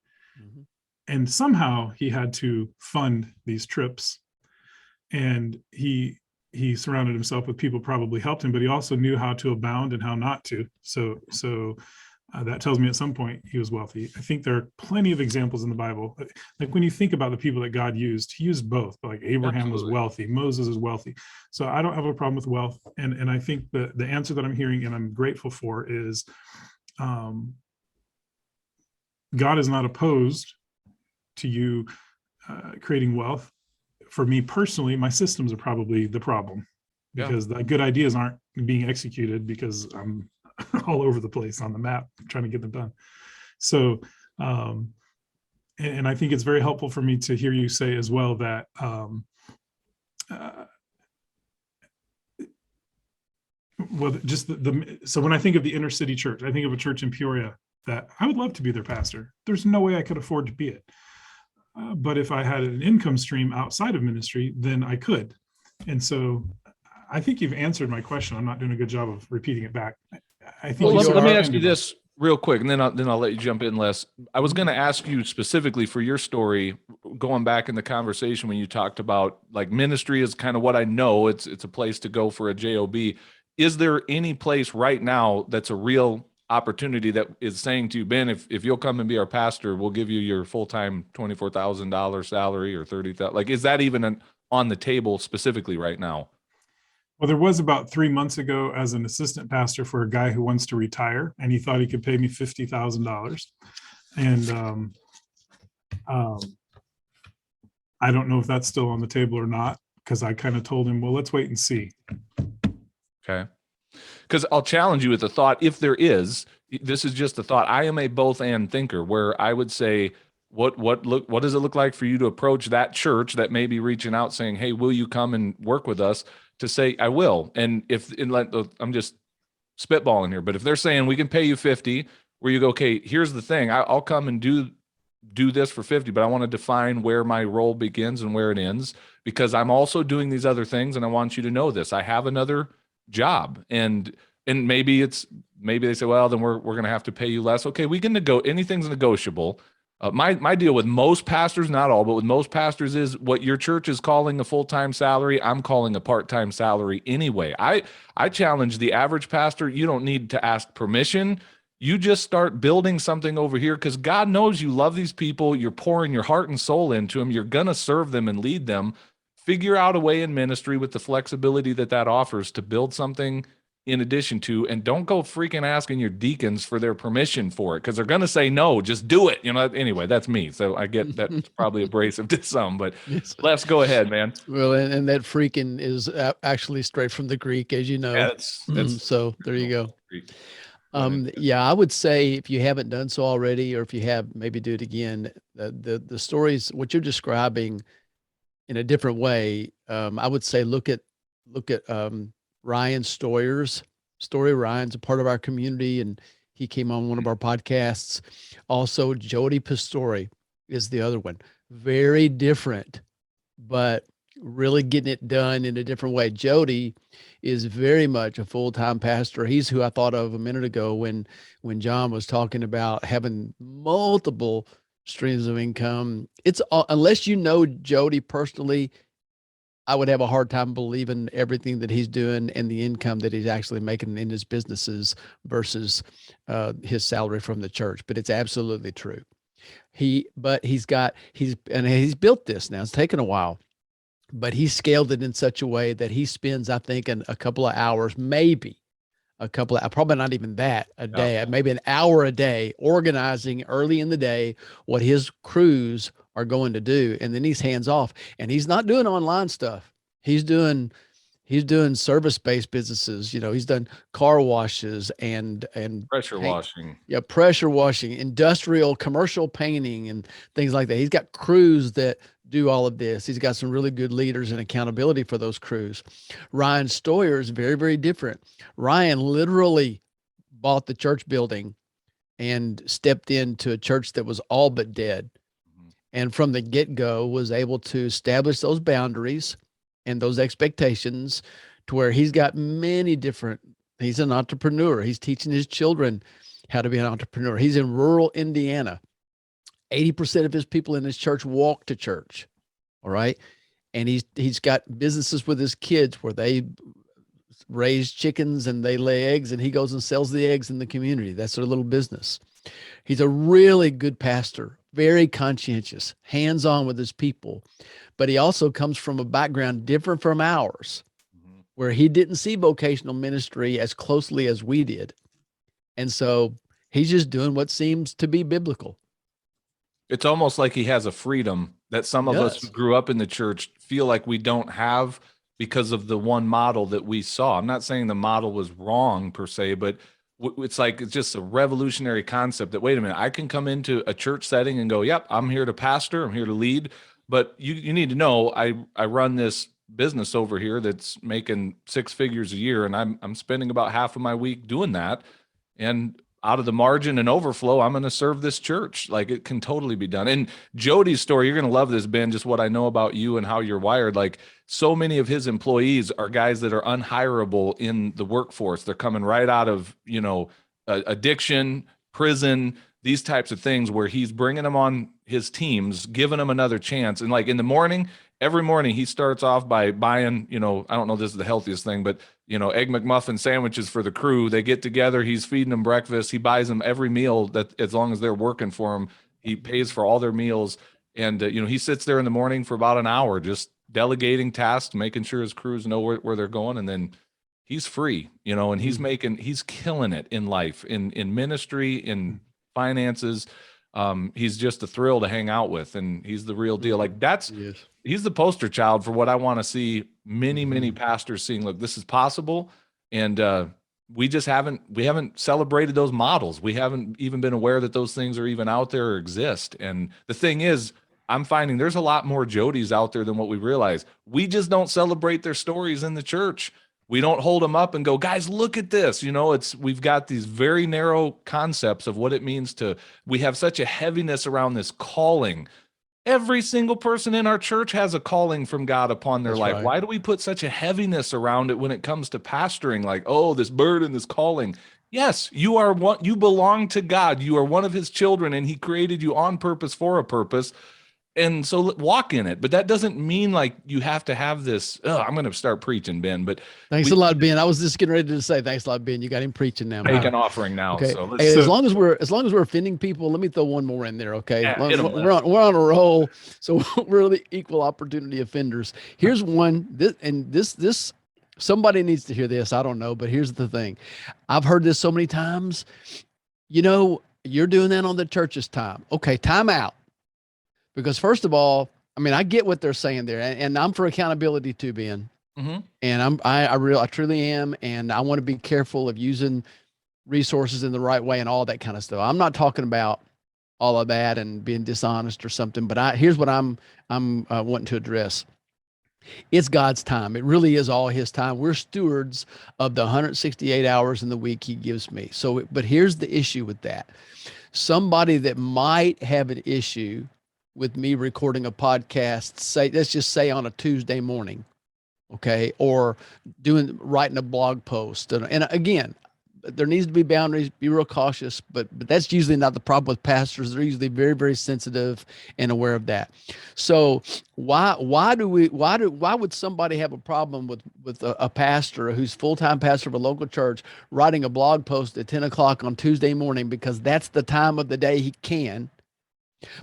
and somehow he had to fund these trips, and he surrounded himself with people probably helped him, but he also knew how to abound and how not to. So that tells me at some point he was wealthy. I think there are plenty of examples in the Bible. Like when you think about the people that God used, he used both. Like Abraham was wealthy, Moses is wealthy. So I don't have a problem with wealth. And I think the answer that I'm hearing and I'm grateful for is God is not opposed to you creating wealth. For me personally, my systems are probably the problem because the good ideas aren't being executed because I'm all over the place on the map trying to get them done. So, and I think it's very helpful for me to hear you say as well that so when I think of the inner city church, I think of a church in Peoria that I would love to be their pastor. There's no way I could afford to be it. But if I had an income stream outside of ministry, then I could. And so I think you've answered my question. I'm not doing a good job of repeating it back. I think Well, you let me are- ask you this real quick, and then I'll let you jump in, Les. I was going to ask you specifically for your story, going back in the conversation when you talked about like ministry is kind of what I know. It's a place to go for a job. Is there any place right now that's a real opportunity that is saying to you, Ben, if you'll come and be our pastor, we'll give you your full-time $24,000 salary or 30,000? Like, is that even on the table specifically right now? Well, there was about 3 months ago as an assistant pastor for a guy who wants to retire, and he thought he could pay me $50,000. And I don't know if that's still on the table or not, because I kind of told him, well, let's wait and see. Okay. Because I'll challenge you with a thought. If there is, this is just a thought. I am a both and thinker where I would say, what does it look like for you to approach that church that may be reaching out saying, hey, will you come and work with us? To say, I will. And I'm just spitballing here, but if they're saying we can pay you 50, where you go, okay, here's the thing. I'll come and do this for 50, but I want to define where my role begins and where it ends, because I'm also doing these other things. And I want you to know this. I have another job, and maybe they say, well, then we're going to have to pay you less. Okay, we can anything's negotiable. My deal with most pastors, not all, but with most pastors is what your church is calling a full-time salary, I'm calling a part-time salary anyway. I challenge the average pastor. You don't need to ask permission. You just start building something over here, because God knows you love these people. You're pouring your heart and soul into them. You're going to serve them and lead them. Figure out a way in ministry with the flexibility that offers to build something in addition to, and don't go freaking asking your deacons for their permission for it, because they're going to say no, just do it. Anyway, that's me. So I get that's probably abrasive to some, but Yes. Les, go ahead, man. Well, and that freaking is actually straight from the Greek, as you know. Yeah, that's so there you go. Yeah, I would say if you haven't done so already, or if you have, maybe do it again. The stories, what you're describing in a different way, I would say look at Ryan Stoyer's story. Ryan's a part of our community, and he came on one of our podcasts. Also, Jody Pastori is the other one. Very different, but really getting it done in a different way. Jody is very much a full-time pastor. He's who I thought of a minute ago when Jon was talking about having multiple streams of income. It's unless you know Jody personally, I would have a hard time believing everything that he's doing and the income that he's actually making in his businesses versus his salary from the church. But it's absolutely true. He's built this now. It's taken a while, but he scaled it in such a way that he spends, I think, a couple of hours, probably not even that a day, maybe an hour a day, organizing early in the day what his crews are going to do. And then he's hands off, and he's not doing online stuff. He's doing service-based businesses. He's done car washes and pressure washing. Yeah. Pressure washing, industrial, commercial painting, and things like that. He's got crews that do all of this. He's got some really good leaders and accountability for those crews. Ryan Stoyer is very, very different. Ryan literally bought the church building and stepped into a church that was all but dead. And from the get-go was able to establish those boundaries and those expectations to where he's got he's an entrepreneur. He's teaching his children how to be an entrepreneur. He's in rural Indiana. 80% of his people in his church walk to church. All right. And he's got businesses with his kids where they raise chickens and they lay eggs, and he goes and sells the eggs in the community. That's their little business. He's a really good pastor, very conscientious, hands-on with his people. But he also comes from a background different from ours, where he didn't see vocational ministry as closely as we did. And so he's just doing what seems to be biblical. It's almost like he has a freedom that some of us who grew up in the church feel like we don't have because of the one model that we saw. I'm not saying the model was wrong per se, but it's just a revolutionary concept that, wait a minute, I can come into a church setting and go, yep, I'm here to pastor, I'm here to lead. But you need to know I run this business over here that's making 6 figures a year, and I'm spending about half of my week doing that. And out of the margin and overflow, I'm going to serve this church. Like, it can totally be done. And Jody's story, you're going to love this, Ben, just what I know about you and how you're wired. Like, so many of his employees are guys that are unhirable in the workforce. They're coming right out of, addiction, prison, these types of things, where he's bringing them on his teams, giving them another chance. And like in the morning, every morning he starts off by buying, I don't know if this is the healthiest thing, but Egg McMuffin sandwiches for the crew. They get together. He's feeding them breakfast. He buys them every meal, that as long as they're working for him, he pays for all their meals. And, he sits there in the morning for about an hour, just delegating tasks, making sure his crews know where they're going. And then he's free, and he's killing it in life, in ministry, in finances. He's just a thrill to hang out with, and he's the real deal. Like, he's the poster child for what I want to see many pastors seeing. Look, this is possible. And we haven't celebrated those models. We haven't even been aware that those things are even out there or exist. And the thing is, I'm finding there's a lot more Jodys out there than what we realize. We just don't celebrate their stories in the church. We don't hold them up and go, guys, look at this. We've got these very narrow concepts of what it means we have such a heaviness around this calling. Every single person in our church has a calling from God upon their life. Right. Why do we put such a heaviness around it when it comes to pastoring? Like, oh, this burden, this calling. Yes, you belong to God. You are one of his children, and he created you on purpose for a purpose. And so walk in it. But that doesn't mean like you have to have this. I'm going to start preaching, Ben. But thanks a lot, Ben. I was just getting ready to say thanks a lot, Ben. You got him preaching now. Make an offering now. Okay. So as long as we're offending people, let me throw one more in there. Okay. Yeah, we're on a roll. So we're the equal opportunity offenders. Here's one. This somebody needs to hear this. I don't know, but here's the thing. I've heard this so many times. You're doing that on the church's time. Okay. Time out. Because first of all, I get what they're saying there, and I'm for accountability too, Ben. Mm-hmm. And I truly am, and I want to be careful of using resources in the right way and all that kind of stuff. I'm not talking about all of that and being dishonest or something, but here's what I'm wanting to address. It's God's time. It really is all his time. We're stewards of the 168 hours in the week he gives me. So, but here's the issue with that. Somebody that might have an issue with me recording a podcast, let's just say on a Tuesday morning, okay, or writing a blog post. And again, there needs to be boundaries, be real cautious, but that's usually not the problem with pastors. They're usually very, very sensitive and aware of that. So why would somebody have a problem with a pastor who's full-time pastor of a local church writing a blog post at 10 o'clock on Tuesday morning, because that's the time of the day he can?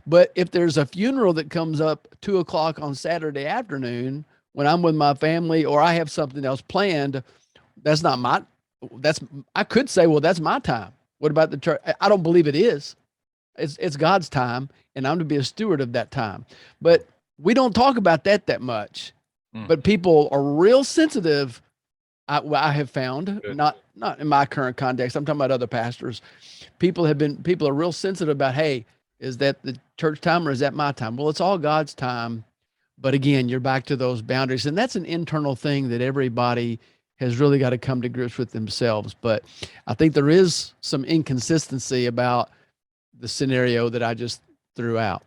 But if there's a funeral that comes up 2 o'clock on Saturday afternoon when I'm with my family, or I have something else planned, I could say, well, that's my time. What about the church? I don't believe it is. It's God's time, and I'm to be a steward of that time. But we don't talk about that much. But people are real sensitive. I have found, not in my current context, I'm talking about other pastors. People are real sensitive about, hey, is that the church time or is that my time? Well, it's all God's time. But again, you're back to those boundaries. And that's an internal thing that everybody has really got to come to grips with themselves. But I think there is some inconsistency about the scenario that I just threw out.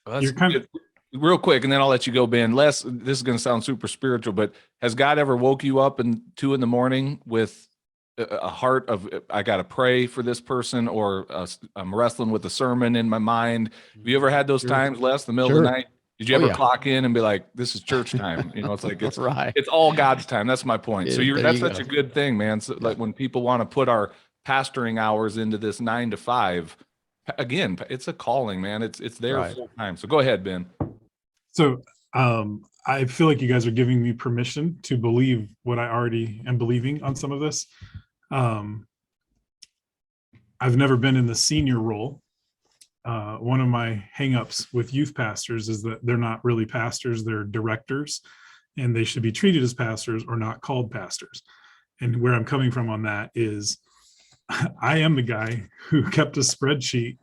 Well, that's real quick, and then I'll let you go, Ben. Les, this is going to sound super spiritual, but has God ever woke you up in 2 a.m. with a heart of, I got to pray for this person, or I'm wrestling with a sermon in my mind? Have you ever had those times, Les, in the middle of the night? Did you ever clock in and be like, this is church time? It's like, it's right. It's all God's time. That's my point. So that's such a good thing, man. So like when people want to put our pastoring hours into this 9 to 5, again, it's a calling, man. It's there full time. So go ahead, Ben. So I feel like you guys are giving me permission to believe what I already am believing on some of this. I've never been in the senior role. One of my hangups with youth pastors is that they're not really pastors, they're directors, and they should be treated as pastors or not called pastors. And where I'm coming from on that is I am the guy who kept a spreadsheet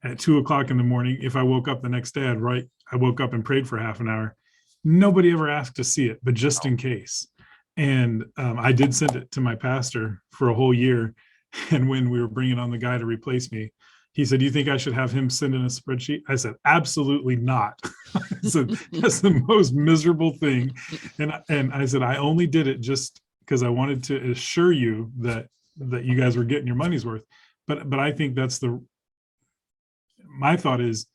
at 2 o'clock in the morning. If I woke up the next day, I woke up and prayed for half an hour. Nobody ever asked to see it, but just in case. And I did send it to my pastor for a whole year. And when we were bringing on the guy to replace me, he said, "Do you think I should have him send in a spreadsheet?" I said, "Absolutely not." I said, "That's the most miserable thing." And I said, "I only did it just because I wanted to assure you that you guys were getting your money's worth." But I think my thought is,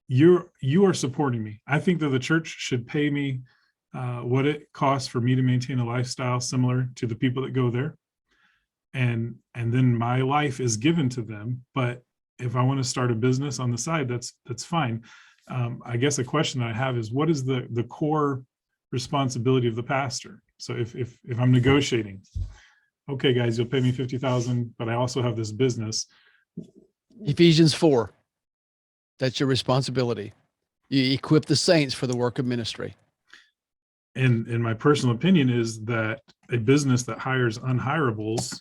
you are supporting me. I think that the church should pay me what it costs for me to maintain a lifestyle similar to the people that go there. And then my life is given to them. But if I want to start a business on the side, that's fine. I guess a question I have is, what is the core responsibility of the pastor? So if I'm negotiating, okay, guys, you'll pay me 50,000, but I also have this business. Ephesians 4. That's your responsibility. You equip the saints for the work of ministry. And my personal opinion is that a business that hires unhirables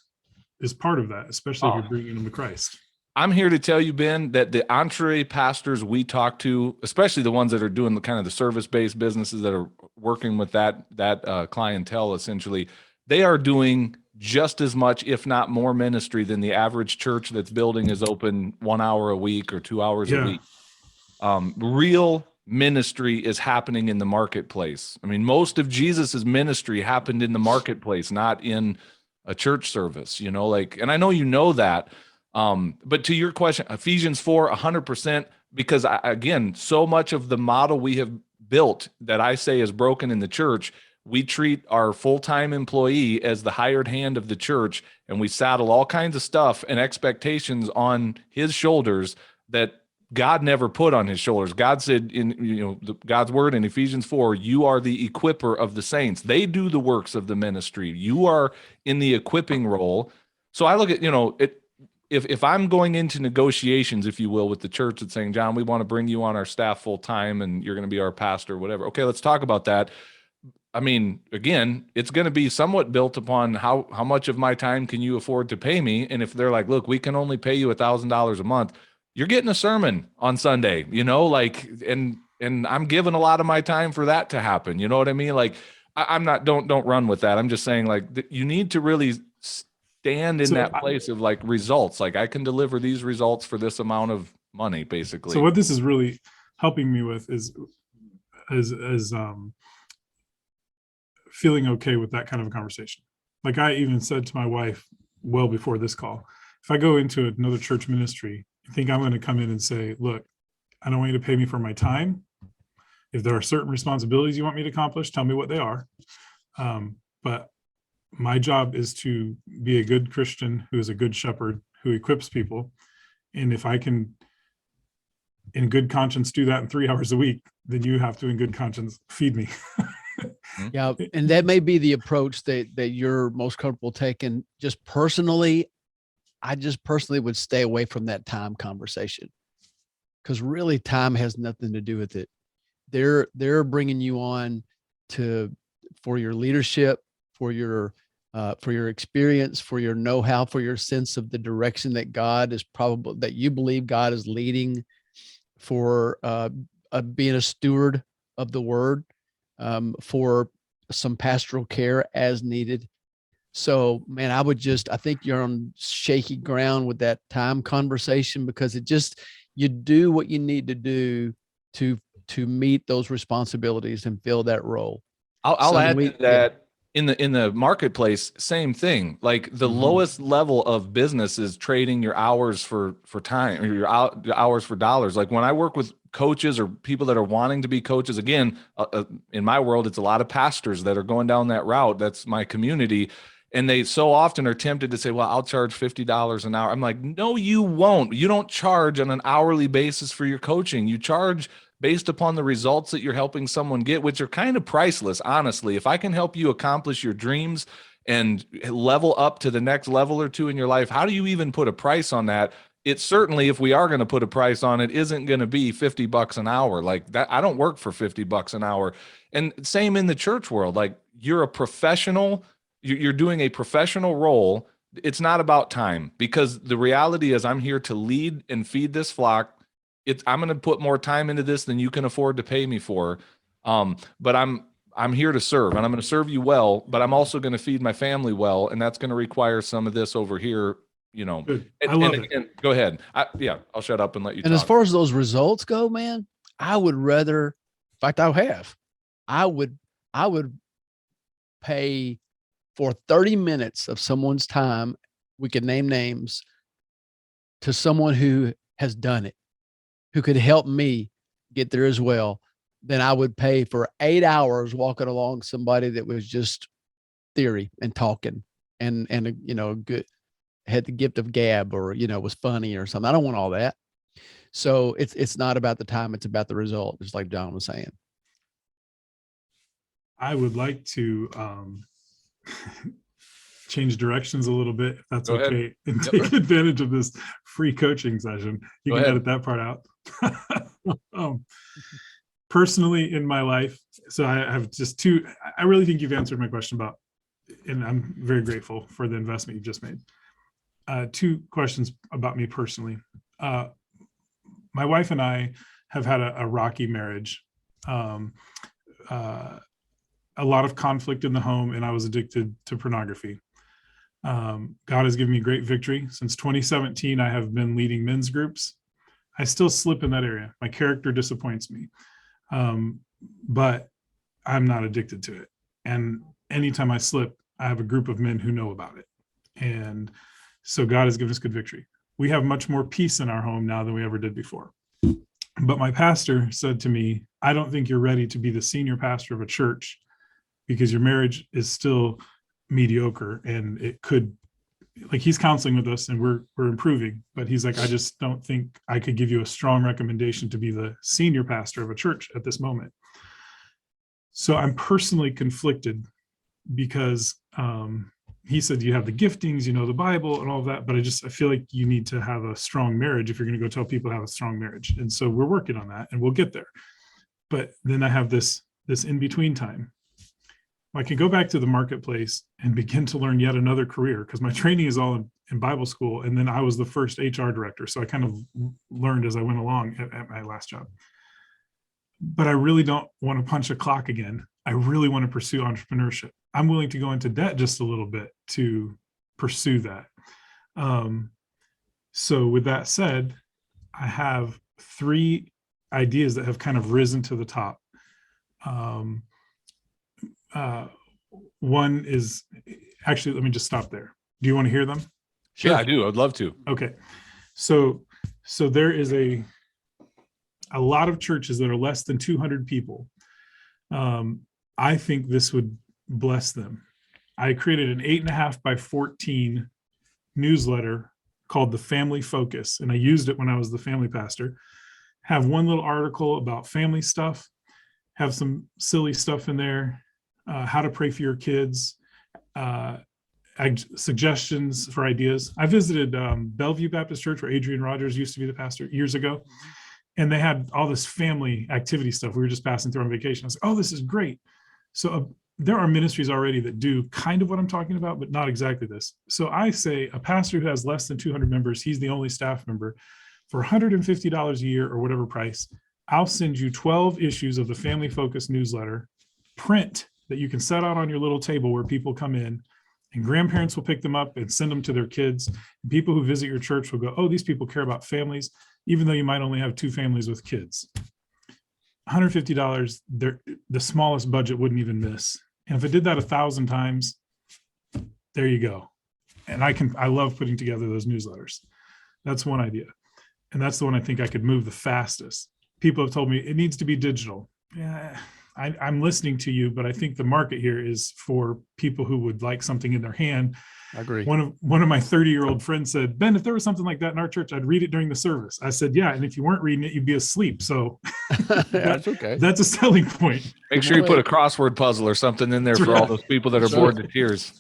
is part of that, especially if you're bringing them to Christ. I'm here to tell you, Ben, that the EntrePastors we talk to, especially the ones that are doing the kind of the service-based businesses that are working with that clientele, essentially, they are doing just as much, if not more, ministry than the average church that's building is open 1 hour a week or 2 hours a week. Real ministry is happening in the marketplace. I mean, most of Jesus's ministry happened in the marketplace, not in a church service, and I know you know that. But to your question, Ephesians 4, 100%, because again, so much of the model we have built that I say is broken in the church, we treat our full-time employee as the hired hand of the church, and we saddle all kinds of stuff and expectations on his shoulders that God never put on his shoulders. God said in God's word in Ephesians 4, you are the equipper of the saints. They do the works of the ministry. You are in the equipping role. So I look at, if I'm going into negotiations, if you will, with the church and saying, John, we want to bring you on our staff full time and you're going to be our pastor, whatever. Okay, let's talk about that. I mean, again, it's going to be somewhat built upon how much of my time can you afford to pay me? And if they're like, look, we can only pay you $1,000 a month, you're getting a sermon on Sunday, and I'm giving a lot of my time for that to happen. You know what I mean? Like, I'm not, don't run with that. I'm just saying, like, you need to really stand in that place of like results. Like, I can deliver these results for this amount of money, basically. So what this is really helping me with is feeling okay with that kind of a conversation. Like, I even said to my wife well before this call, if I go into another church ministry, I think I'm going to come in and say, look, I don't want you to pay me for my time. If there are certain responsibilities you want me to accomplish, tell me what they are. But my job is to be a good Christian who is a good shepherd, who equips people. And if I can, in good conscience, do that in 3 hours a week, then you have to, in good conscience, feed me. Yeah. And that may be the approach that you're most comfortable taking. Just personally, I just personally would stay away from that time conversation, because really time has nothing to do with it. They're bringing you on for your leadership, for your experience, for your know-how, for your sense of the direction that that you believe God is leading, for being a steward of the word, for some pastoral care as needed. So, man, I think you're on shaky ground with that time conversation, because you do what you need to do to meet those responsibilities and fill that role. I'll add to that. In the marketplace, same thing. Like, the lowest level of business is trading your hours for time, or your hours for dollars. Like, when I work with coaches or people that are wanting to be coaches, again, in my world, it's a lot of pastors that are going down that route. That's my community. And they so often are tempted to say, well, I'll charge $50 an hour. I'm like, no, you won't. You don't charge on an hourly basis for your coaching. You charge based upon the results that you're helping someone get, which are kind of priceless, honestly. If I can help you accomplish your dreams and level up to the next level or two in your life, how do you even put a price on that? It certainly, if we are going to put a price on it, isn't going to be $50 an hour. Like that, I don't work for $50 an hour. And same in the church world. Like, you're a professional, you're doing a professional role. It's not about time, because the reality is I'm here to lead and feed this flock. I'm going to put more time into this than you can afford to pay me for. But I'm here to serve, and I'm going to serve you well, but I'm also going to feed my family well. And that's going to require some of this over here Good. I love it. Again, go ahead. I'll shut up and let you And talk. as far as those results go, man, I would rather, in fact, I would pay for 30 minutes of someone's time. We could name names to someone who has done it, who could help me get there as well. Then I would pay for 8 hours walking along somebody that was just theory and talking and good, had the gift of gab, or was funny or something. I don't want all that. So it's not about the time, it's about the result, just like Jon was saying. I would like to change directions a little bit, if that's Go ahead. okay, and take advantage of this free coaching session. You Go can ahead. edit that part out. Personally, in my life, so I have just two. I really think you've answered my question about, and I'm very grateful for the investment you've just made. Two questions about me personally. My wife and I have had a rocky marriage. A lot of conflict in the home, and I was addicted to pornography. God has given me great victory. Since 2017, I have been leading men's groups. I still slip in that area. My character disappoints me, but I'm not addicted to it. And anytime I slip, I have a group of men who know about it. And so God has given us good victory. We have much more peace in our home now than we ever did before. But my pastor said to me, I don't think you're ready to be the senior pastor of a church, because your marriage is still mediocre, and it could, like, he's counseling with us and we're improving, but he's like, I just don't think I could give you a strong recommendation to be the senior pastor of a church at this moment. So I'm personally conflicted, because he said, you have the giftings, the Bible and all of that, but I feel like you need to have a strong marriage if you're going to go tell people to have a strong marriage. And so we're working on that, and we'll get there. But then I have this in-between time. I can go back to the marketplace and begin to learn yet another career, because my training is all in Bible school. And then I was the first HR director. So I kind of learned as I went along at my last job. But I really don't want to punch a clock again. I really want to pursue entrepreneurship. I'm willing to go into debt just a little bit to pursue that. So with that said, I have 3 ideas that have kind of risen to the top. One is, actually, let me just stop there. Do you want to hear them? Sure. Yeah, I do. I'd love to. Okay. So there is a lot of churches that are less than 200 people. I think this would bless them. I created an 8.5 by 14 newsletter called The Family Focus, and I used it when I was the family pastor. Have one little article about family stuff, have some silly stuff in there, how to pray for your kids, suggestions for ideas. I visited Bellevue Baptist Church, where Adrian Rogers used to be the pastor years ago, and they had all this family activity stuff. We were just passing through on vacation. I was like, oh, this is great. So there are ministries already that do kind of what I'm talking about, but not exactly this. So I say a pastor who has less than 200 members, he's the only staff member, for $150 a year or whatever price, I'll send you 12 issues of the Family Focus newsletter, print, that you can set out on your little table where people come in, and grandparents will pick them up and send them to their kids. And people who visit your church will go, oh, these people care about families, even though you might only have 2 families with kids. $150, the smallest budget wouldn't even miss. And if I did that 1,000 times, there you go. And I love putting together those newsletters. That's one idea. And that's the one I think I could move the fastest. People have told me it needs to be digital. Yeah, I'm listening to you, but I think the market here is for people who would like something in their hand. I agree. One of my 30-year-old friends said, Ben, if there was something like that in our church, I'd read it during the service. I said, yeah. And if you weren't reading it, you'd be asleep. So that's okay. That's a selling point. Make sure you put a crossword puzzle or something in there for all those people that are bored to tears.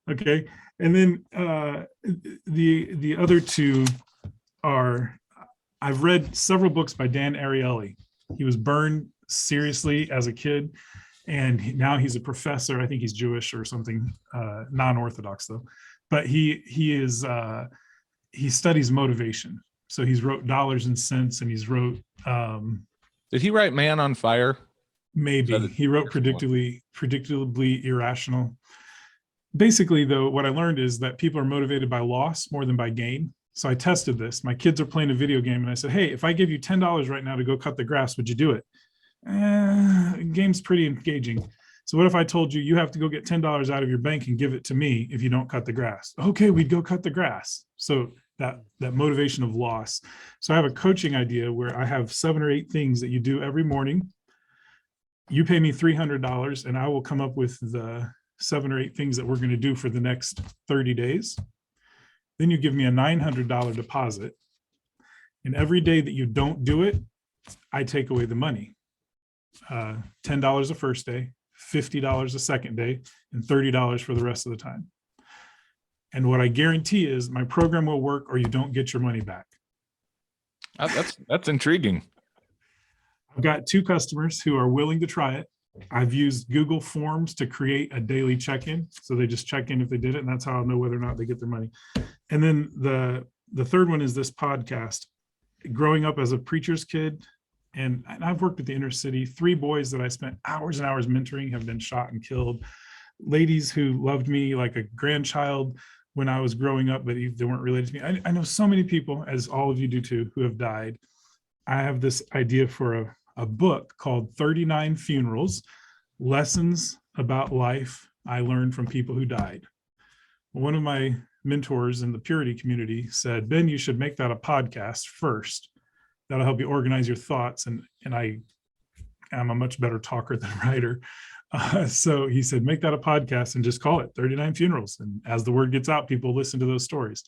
Okay. And then the other 2 are, I've read several books by Dan Ariely. He was burned seriously as a kid, and now he's a professor. I think he's Jewish or something, non-Orthodox though. But he studies motivation. So he's wrote Dollars and Cents, and he's wrote. Did he write Man on Fire? Maybe he wrote Predictably Irrational. basically, though, what I learned is that people are motivated by loss more than by gain. So I tested this. My kids are playing a video game, and I said, hey, if I give you $10 right now to go cut the grass, would you do it? Game's pretty engaging. So what if I told you, you have to go get $10 out of your bank and give it to me if you don't cut the grass? Okay, we'd go cut the grass. So that motivation of loss. So I have a coaching idea where I have 7 or 8 things that you do every morning. You pay me $300 and I will come up with the 7 or 8 things that we're going to do for the next 30 days. Then you give me a $900 deposit. And every day that you don't do it, I take away the money. $10 the first day, $50 the second day, and $30 for the rest of the time. And what I guarantee is my program will work or you don't get your money back. That's intriguing. I've got 2 customers who are willing to try it. I've used Google Forms to create a daily check-in. So they just check in if they did it, and that's how I'll know whether or not they get their money. And then the third one is this podcast. Growing up as a preacher's kid, and I've worked at the inner city, 3 boys that I spent hours and hours mentoring have been shot and killed. Ladies who loved me like a grandchild when I was growing up, but they weren't related to me. I know so many people, as all of you do too, who have died. I have this idea for a book called 39 Funerals, Lessons About Life I Learned from People Who Died. One of my mentors in the purity community said, Ben, you should make that a podcast first. That'll help you organize your thoughts. And I am a much better talker than writer. So he said, make that a podcast and just call it 39 Funerals. And as the word gets out, people listen to those stories.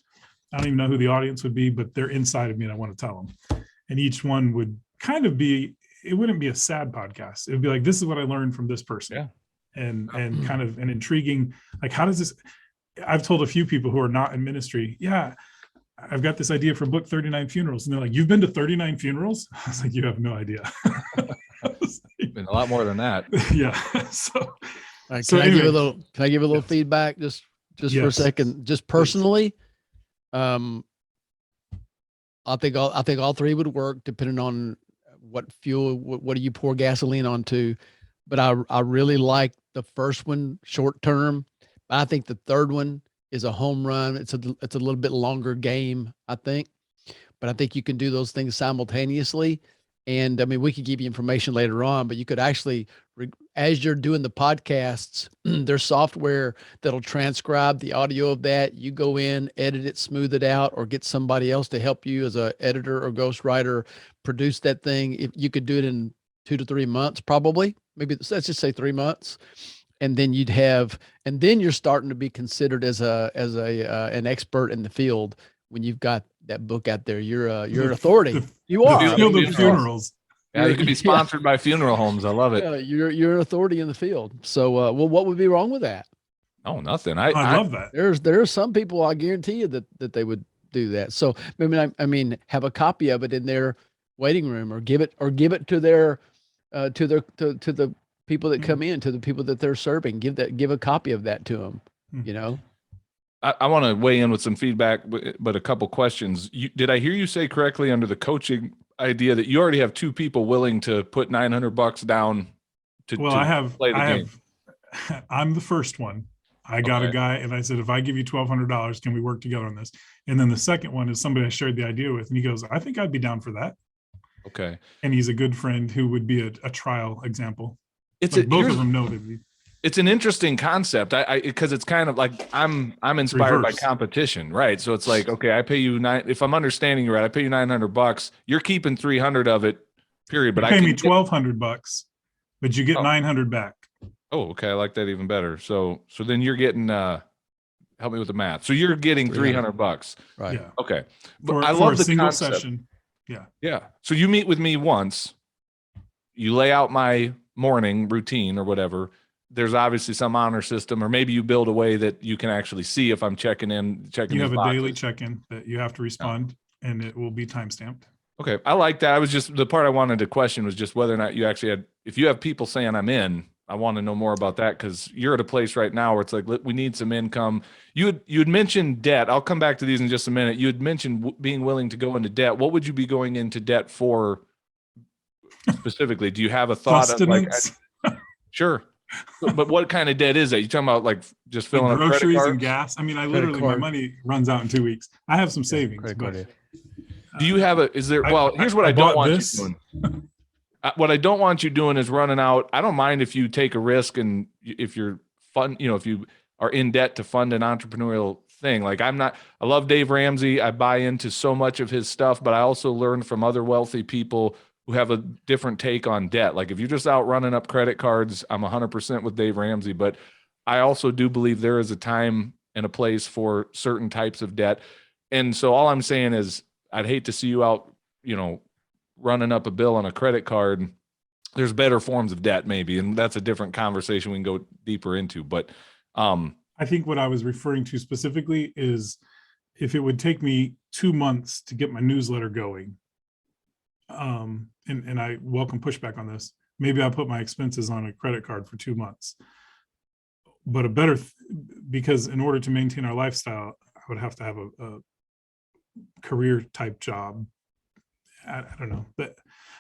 I don't even know who the audience would be, but they're inside of me and I want to tell them. And each one would kind of be, it wouldn't be a sad podcast. It would be like, this is what I learned from this person. Yeah. And kind of an intriguing, like, how does this, I've told a few people who are not in ministry, yeah, I've got this idea for book 39 Funerals. And they're like, you've been to 39 funerals? I was like, you have no idea. Been a lot more than that. Yeah. So, can I give a little feedback just for a second, just personally? I think all 3 would work depending on what fuel, what do you pour gasoline onto. But I really like the first one short term. But I think the third one is a home run. It's a little bit longer game, I think. But I think you can do those things simultaneously. And I mean, we could give you information later on, but you could actually, as you're doing the podcasts, there's software that'll transcribe the audio of that. You go in, edit it, smooth it out, or get somebody else to help you as a editor or ghostwriter produce that thing. If you could do it in 2 to 3 months, probably, maybe let's just say 3 months. And then you're starting to be considered as an expert in the field. When you've got that book out there, you're an authority. You are. The field of funerals. Yeah, you can be sponsored by funeral homes. I love it. Yeah, you're an authority in the field. So, well, what would be wrong with that? Oh, nothing. I love that. There are some people, I guarantee you that they would do that. So, I mean, have a copy of it in their waiting room, or give it to their to the people that come in, to the people that they're serving. Give a copy of that to them. You know. I want to weigh in with some feedback, but a couple questions. Did I hear you say correctly under the coaching idea that you already have 2 people willing to put $900 down to play the game? I'm the first one. I got a guy and I said, if I give you $1,200, can we work together on this? And then the second one is somebody I shared the idea with, and he goes, I think I'd be down for that. Okay. And he's a good friend who would be a trial example. Both of them know that. It's an interesting concept. Because it's kind of like I'm inspired by competition, right? So it's like, okay, I pay you if I'm understanding you right, I pay you $900. You're keeping 300 of it, period. But you pay me $1,200, but you get 900 back. Oh, okay. I like that even better. So then you're getting help me with the math. So you're getting $300. Right. Yeah. Okay. But I love the single concept. session. Yeah. Yeah. So you meet with me once, you lay out my morning routine or whatever. There's obviously some honor system, or maybe you build a way that you can actually see if I'm checking. You have a daily check-in that you have to respond, and it will be time-stamped. Okay. I like that. The part I wanted to question was just whether or not you actually if you have people saying I'm in, I want to know more about that, because you're at a place right now where it's like, we need some income. You had mentioned debt. I'll come back to these in just a minute. You had mentioned being willing to go into debt. What would you be going into debt for specifically? Do you have a thought of like, sure. But what kind of debt is that? You talking about like just filling Like up credit groceries cards? and gas. I mean, I Credit literally, my card. money runs out in 2 weeks. I have some savings, Credit but card, Do you have a? Is there? Well, here's what I don't bought want this. you doing. What I don't want you doing is running out. I don't mind if you take a risk and if you're fun, if you are in debt to fund an entrepreneurial thing. Like I'm not, I love Dave Ramsey. I buy into so much of his stuff, but I also learned from other wealthy people who have a different take on debt. Like if you're just out running up credit cards, I'm 100% with Dave Ramsey, but I also do believe there is a time and a place for certain types of debt. And so all I'm saying is I'd hate to see you out, running up a bill on a credit card. There's better forms of debt maybe, and that's a different conversation we can go deeper into. But I think what I was referring to specifically is if it would take me 2 months to get my newsletter going, and I welcome pushback on this, maybe I'll put my expenses on a credit card for 2 months. But because in order to maintain our lifestyle, I would have to have a career type job. I don't know, but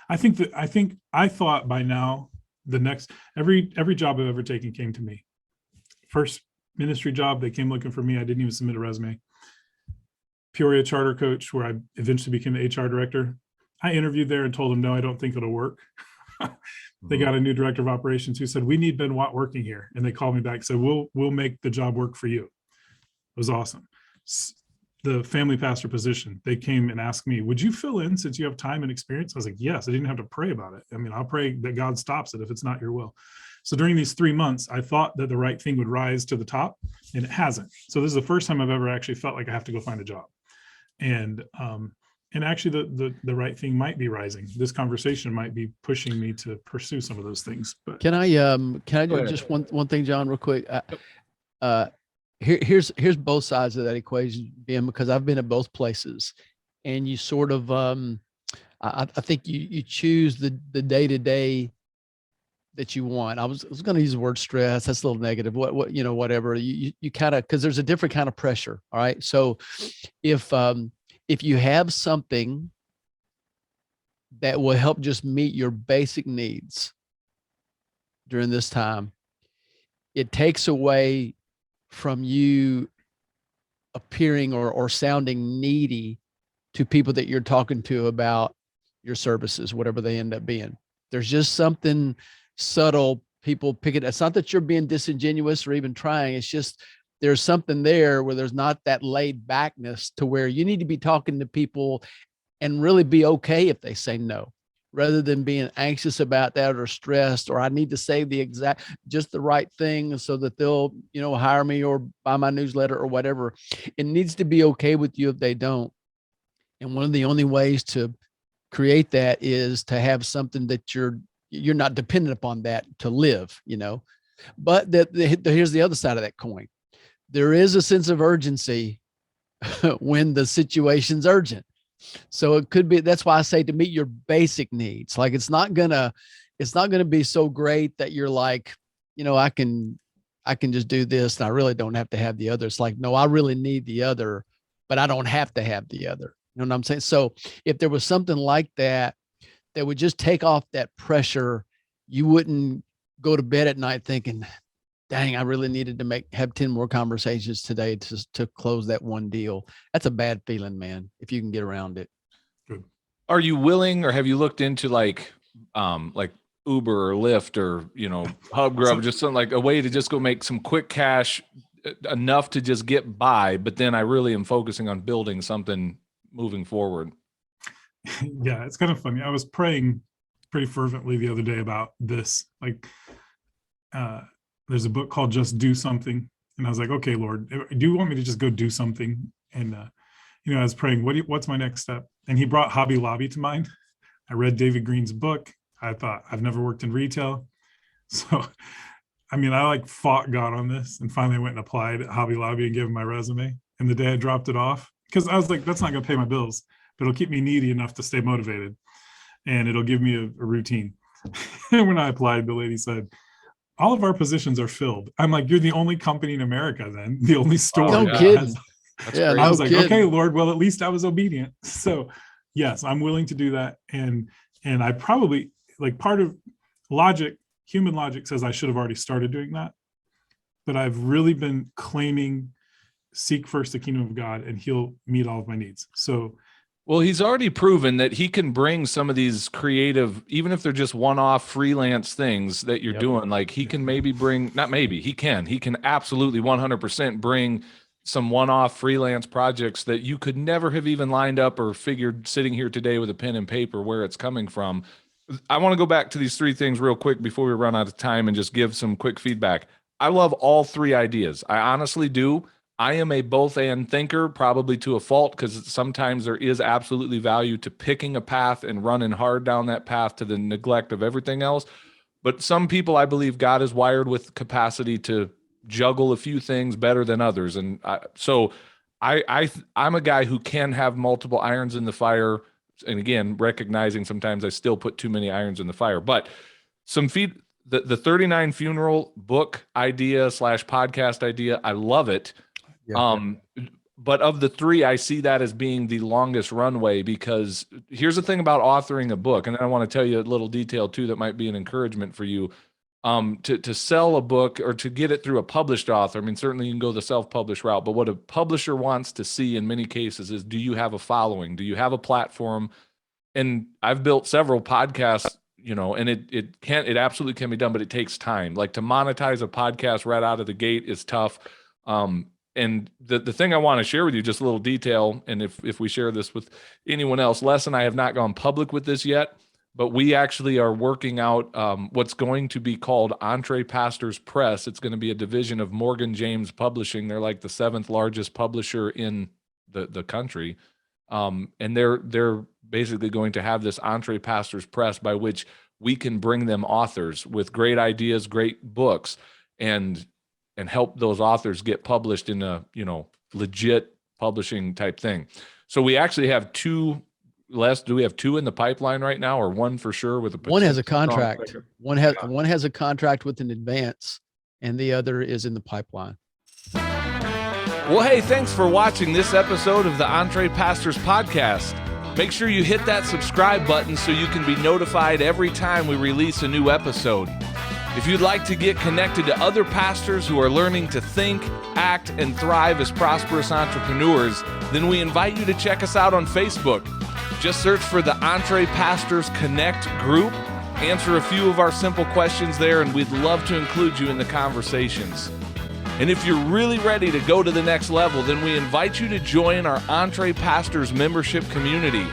I thought by now the next every job I've ever taken came to me. First ministry job, they came looking for me. I didn't even submit a resume. Peoria charter coach, where I eventually became the HR director. I interviewed there and told them, no, I don't think it'll work. They got a new director of operations who said, we need Ben Watt working here. And they called me back and said, we'll make the job work for you. It was awesome. The family pastor position, they came and asked me, would you fill in since you have time and experience? I was like, yes. I didn't have to pray about it. I mean, I'll pray that God stops it if it's not your will. So during these 3 months, I thought that the right thing would rise to the top, and it hasn't. So this is the first time I've ever actually felt like I have to go find a job. And actually the right thing might be rising. This conversation might be pushing me to pursue some of those things. But Can I do just one thing, John, real quick? Here's both sides of that equation, Ben, because I've been at both places, and you sort of I think you choose the day-to-day that you want. I was going to use the word stress. That's a little negative. Whatever you kind of, because there's a different kind of pressure. All right. So if you have something that will help just meet your basic needs during this time, it takes away from you appearing or sounding needy to people that you're talking to about your services, whatever they end up being. There's just something subtle. People pick it. It's not that you're being disingenuous or even trying. It's just there's something there where there's not that laid backness to where you need to be talking to people and really be okay if they say no, rather than being anxious about that or stressed, or I need to say just the right thing so that they'll, hire me or buy my newsletter or whatever. It needs to be okay with you if they don't. And one of the only ways to create that is to have something that you're not dependent upon that to live, but here's the other side of that coin. There is a sense of urgency when the situation's urgent. So it could be, that's why I say to meet your basic needs. Like it's not gonna be so great that you're like, I can just do this and I really don't have to have the other. It's like, no, I really need the other, but I don't have to have the other. You know what I'm saying? So if there was something like that would just take off that pressure, you wouldn't go to bed at night thinking, dang, I really needed to have 10 more conversations today to close that one deal. That's a bad feeling, man, if you can get around it. good. Are you willing, or have you looked into like Uber or Lyft or, Hub Grub, just something like a way to just go make some quick cash enough to just get by, but then I really am focusing on building something moving forward? Yeah, it's kind of funny. I was praying pretty fervently the other day about this. Like, there's a book called Just Do Something. And I was like, okay, Lord, do you want me to just go do something? And, I was praying, what's my next step? And he brought Hobby Lobby to mind. I read David Green's book. I thought, I've never worked in retail. So, I fought God on this, and finally went and applied at Hobby Lobby and gave him my resume. And the day I dropped it off, because I was like, that's not going to pay my bills, but it'll keep me needy enough to stay motivated. And it'll give me a routine. And when I applied, the lady said, all of our positions are filled. I'm like, you're the only company in America then, the only store. No that kidding. has- Yeah, I was like, kidding. okay, Lord, well, at least I was obedient. So yes, I'm willing to do that. And I probably, like, part of logic human logic says I should have already started doing that. But I've really been claiming, seek first the kingdom of God and he'll meet all of my needs. So, well, he's already proven that he can bring some of these creative, even if they're just one-off freelance things that you're doing, like he can maybe bring, not maybe, he can absolutely 100% bring some one-off freelance projects that you could never have even lined up or figured sitting here today with a pen and paper where it's coming from. I want to go back to these three things real quick before we run out of time and just give some quick feedback. I love all three ideas. I honestly do. I am a both and thinker, probably to a fault, because sometimes there is absolutely value to picking a path and running hard down that path to the neglect of everything else. But some people, I believe God is wired with capacity to juggle a few things better than others. And I'm a guy who can have multiple irons in the fire. And again, recognizing sometimes I still put too many irons in the fire. But the 39 funeral book idea / podcast idea, I love it. Yeah. But of the three, I see that as being the longest runway, because here's the thing about authoring a book. And then I want to tell you a little detail too, that might be an encouragement for you. To sell a book or to get it through a published author. I mean, certainly you can go the self-published route, but what a publisher wants to see in many cases is, do you have a following? Do you have a platform? And I've built several podcasts, and it absolutely can be done, but it takes time. Like, to monetize a podcast right out of the gate is tough. And the thing I want to share with you, just a little detail, and if we share this with anyone else, Les and I have not gone public with this yet, but we actually are working out what's going to be called EntrePastor's Press. It's going to be a division of Morgan James Publishing. They're like the 7th largest publisher in the country. And they're basically going to have this EntrePastor's Press, by which we can bring them authors with great ideas, great books, and help those authors get published in a, legit publishing type thing. So we actually have two. Les, do we have two in the pipeline right now, or one for sure with a potential? One has a contract. One has a contract with an advance, and the other is in the pipeline. Well, hey, thanks for watching this episode of the EntrePastors podcast. Make sure you hit that subscribe button so you can be notified every time we release a new episode. If you'd like to get connected to other pastors who are learning to think, act, and thrive as prosperous entrepreneurs, then we invite you to check us out on Facebook. Just search for the EntrePastors Connect group, answer a few of our simple questions there, and we'd love to include you in the conversations. And if you're really ready to go to the next level, then we invite you to join our EntrePastors membership community.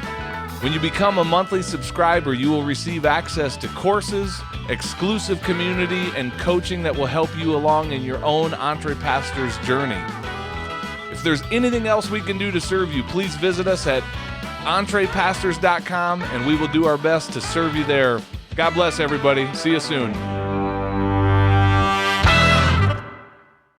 When you become a monthly subscriber, you will receive access to courses, exclusive community, and coaching that will help you along in your own EntrePastors journey. If there's anything else we can do to serve you, please visit us at EntrePastors.com, and we will do our best to serve you there. God bless everybody. See you soon.